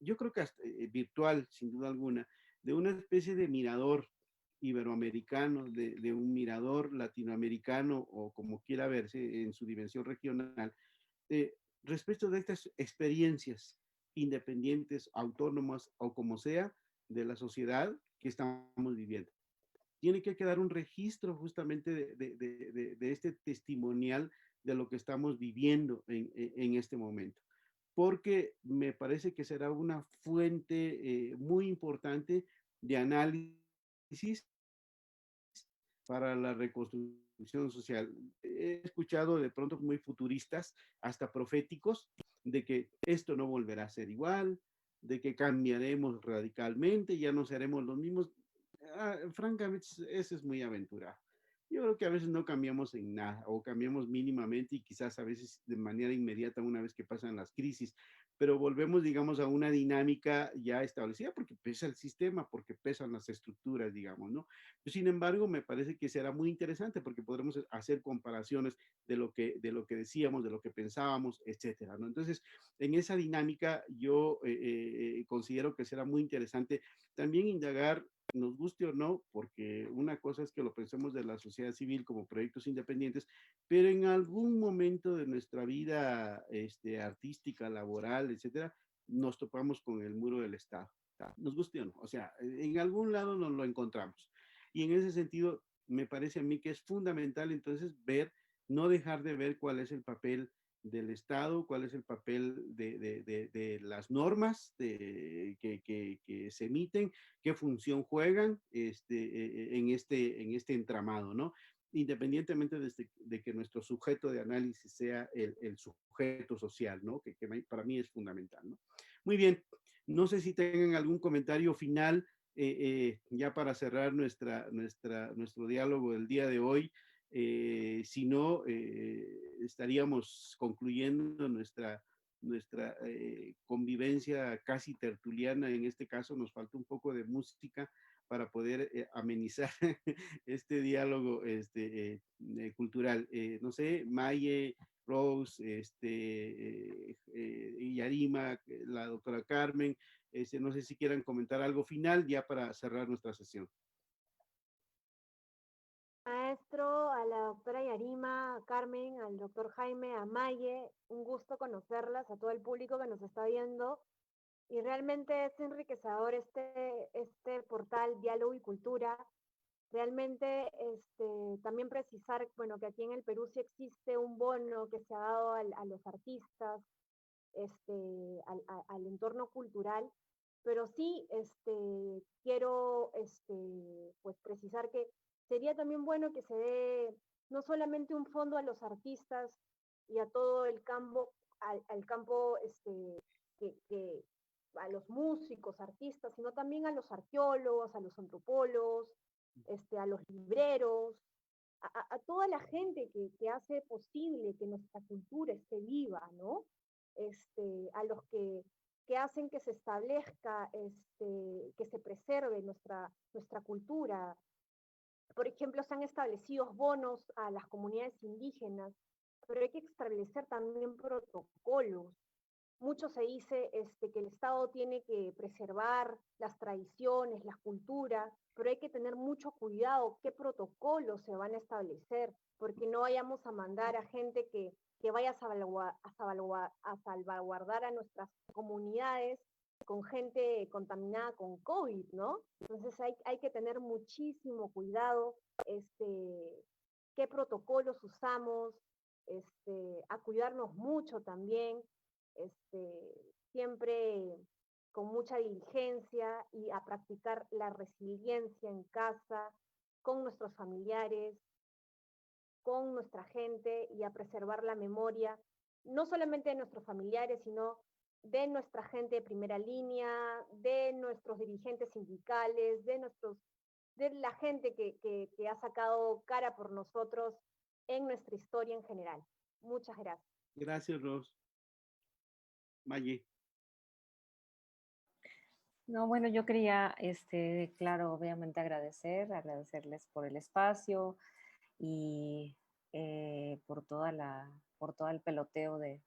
Speaker 1: yo creo que hasta, virtual, sin duda alguna, de una especie de mirador iberoamericano, de un mirador latinoamericano, o como quiera verse en su dimensión regional, respecto de estas experiencias independientes, autónomas o como sea, de la sociedad que estamos viviendo. Tiene que quedar un registro justamente de este testimonial de lo que estamos viviendo en este momento, porque me parece que será una fuente muy importante de análisis para la reconstrucción social. He escuchado de pronto muy futuristas, hasta proféticos, de que esto no volverá a ser igual, de que cambiaremos radicalmente, ya no seremos los mismos. Francamente, eso es muy aventurado. Yo creo que a veces no cambiamos en nada, o cambiamos mínimamente y quizás a veces de manera inmediata una vez que pasan las crisis, pero volvemos, digamos, a una dinámica ya establecida porque pesa el sistema, porque pesan las estructuras, digamos, ¿no? Sin embargo, me parece que será muy interesante porque podremos hacer comparaciones de lo que decíamos, de lo que pensábamos, etcétera, ¿no? Entonces, en esa dinámica yo considero que será muy interesante también indagar, nos guste o no, porque una cosa es que lo pensemos de la sociedad civil como proyectos independientes, pero en algún momento de nuestra vida artística, laboral, etcétera, nos topamos con el muro del Estado. Nos guste o no, o sea, en algún lado nos lo encontramos. Y en ese sentido, me parece a mí que es fundamental entonces ver, no dejar de ver cuál es el papel del Estado, cuál es el papel de las normas que se emiten, qué función juegan en este entramado, ¿no? Independientemente de que nuestro sujeto de análisis sea el sujeto social, ¿no? Que para mí es fundamental, ¿no? Muy bien, no sé si tengan algún comentario final ya para cerrar nuestro diálogo del día de hoy. Si no, estaríamos concluyendo nuestra convivencia casi tertuliana. En este caso nos falta un poco de música para poder amenizar este diálogo cultural. No sé, Maye, Rose, Yarima, la doctora Carmen, no sé si quieran comentar algo final ya para cerrar nuestra sesión.
Speaker 4: Maestro, a la doctora Yarima, a Carmen, al doctor Jaime, a Maye, un gusto conocerlas, a todo el público que nos está viendo. Y realmente es enriquecedor este portal Diálogo y Cultura. Realmente también precisar, bueno, que aquí en el Perú sí existe un bono que se ha dado a los artistas, al entorno cultural, pero sí quiero pues precisar que sería también bueno que se dé no solamente un fondo a los artistas y a todo el campo, al campo que a los músicos, artistas, sino también a los arqueólogos, a los antropólogos, a los libreros, a toda la gente que hace posible que nuestra cultura esté viva, ¿no? A los que hacen que se establezca, que se preserve nuestra cultura. Por ejemplo, se han establecido bonos a las comunidades indígenas, pero hay que establecer también protocolos. Mucho se dice que el Estado tiene que preservar las tradiciones, las culturas, pero hay que tener mucho cuidado qué protocolos se van a establecer, porque no vayamos a mandar a gente que vaya a salvaguardar a nuestras comunidades con gente contaminada con COVID, ¿no? Entonces hay que tener muchísimo cuidado, qué protocolos usamos, a cuidarnos mucho también, siempre con mucha diligencia y a practicar la resiliencia en casa, con nuestros familiares, con nuestra gente y a preservar la memoria, no solamente de nuestros familiares, sino de nuestra gente de primera línea, de nuestros dirigentes sindicales, de la gente que ha sacado cara por nosotros en nuestra historia en general. Muchas gracias.
Speaker 1: Gracias, Ros. Maye.
Speaker 2: No, bueno, yo quería, claro, obviamente agradecerles por el espacio y por todo el peloteo de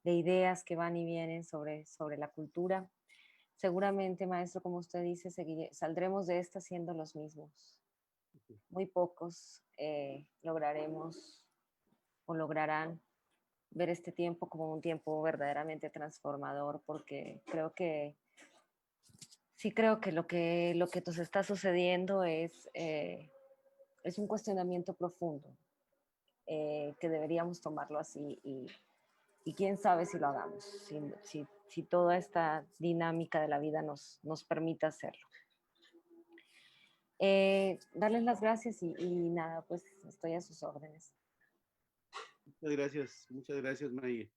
Speaker 2: ideas que van y vienen sobre la cultura. Seguramente, maestro, como usted dice, saldremos de esta siendo los mismos. Muy pocos lograremos o lograrán ver este tiempo como un tiempo verdaderamente transformador, porque creo que lo que nos está sucediendo es un cuestionamiento profundo, que deberíamos tomarlo así y quién sabe si lo hagamos, si toda esta dinámica de la vida nos permite hacerlo. Darles las gracias y nada, pues estoy a sus órdenes.
Speaker 1: Muchas gracias, May.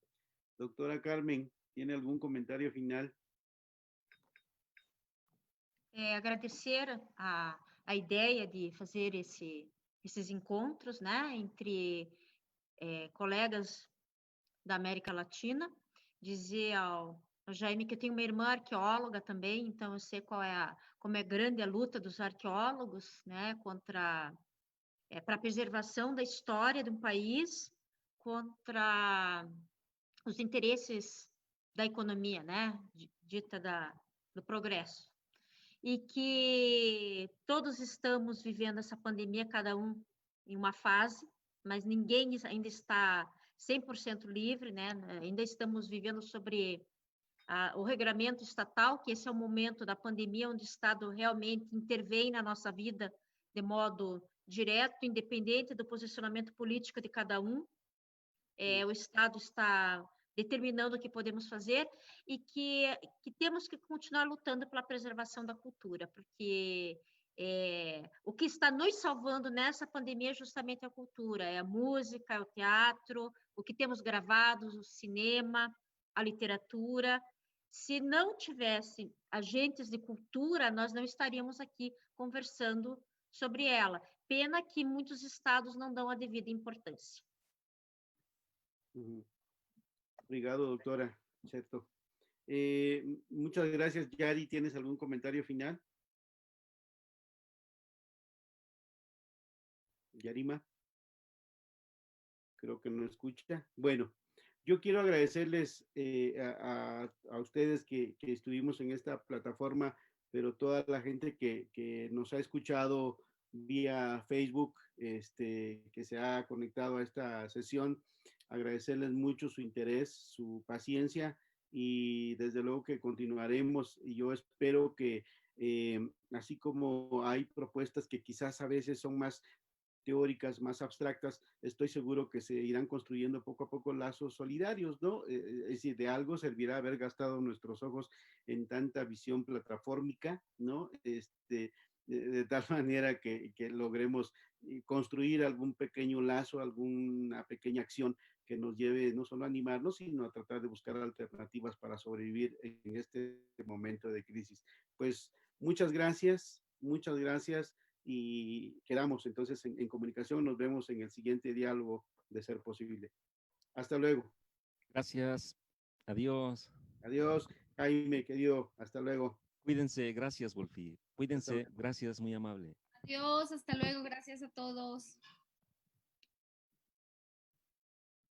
Speaker 1: Doctora Carmen, ¿tiene algún comentario final?
Speaker 6: Agradecer a ideia de fazer esses encontros, né, entre colegas da América Latina. Dizer ao Jaime que eu tenho uma irmã arqueóloga também, então eu sei como é grande a luta dos arqueólogos, né, para a preservação da história de um país, contra os interesses da economia, né, dita do progresso. E que todos estamos vivendo essa pandemia, cada um em uma fase, mas ninguém ainda está 100% livre, né? Ainda estamos vivendo sobre o regramento estatal, que esse é o momento da pandemia onde o Estado realmente intervém na nossa vida de modo direto, independente do posicionamento político de cada um. O Estado está determinando o que podemos fazer e que temos que continuar lutando pela preservação da cultura, porque o que está nos salvando nessa pandemia é justamente a cultura, é a música, é o teatro, o que temos gravado, o cinema, a literatura. Se não tivesse agentes de cultura, nós não estaríamos aqui conversando sobre ela. Pena que muitos estados não dão a devida importância.
Speaker 1: Obrigado, doctora. Cierto. Muchas gracias, Yari. ¿Tienes algún comentario final? Yarima. Creo que no escucha. Bueno, yo quiero agradecerles a ustedes que estuvimos en esta plataforma, pero toda la gente que nos ha escuchado vía Facebook, que se ha conectado a esta sesión, agradecerles mucho su interés, su paciencia y desde luego que continuaremos y yo espero que así como hay propuestas que quizás a veces son más teóricas, más abstractas, estoy seguro que se irán construyendo poco a poco lazos solidarios, ¿no? Es decir, de algo servirá haber gastado nuestros ojos en tanta visión plataformica, ¿no? De tal manera que logremos construir algún pequeño lazo, alguna pequeña acción que nos lleve no solo a animarnos, sino a tratar de buscar alternativas para sobrevivir en este momento de crisis. Pues muchas gracias y quedamos entonces en comunicación. Nos vemos en el siguiente diálogo de ser posible. Hasta luego.
Speaker 7: Gracias. Adiós.
Speaker 1: Adiós, Jaime, querido. Hasta luego.
Speaker 7: Cuídense. Gracias, Wolfi. Cuídense. Gracias, muy amable.
Speaker 5: Adiós, hasta luego. Gracias a todos.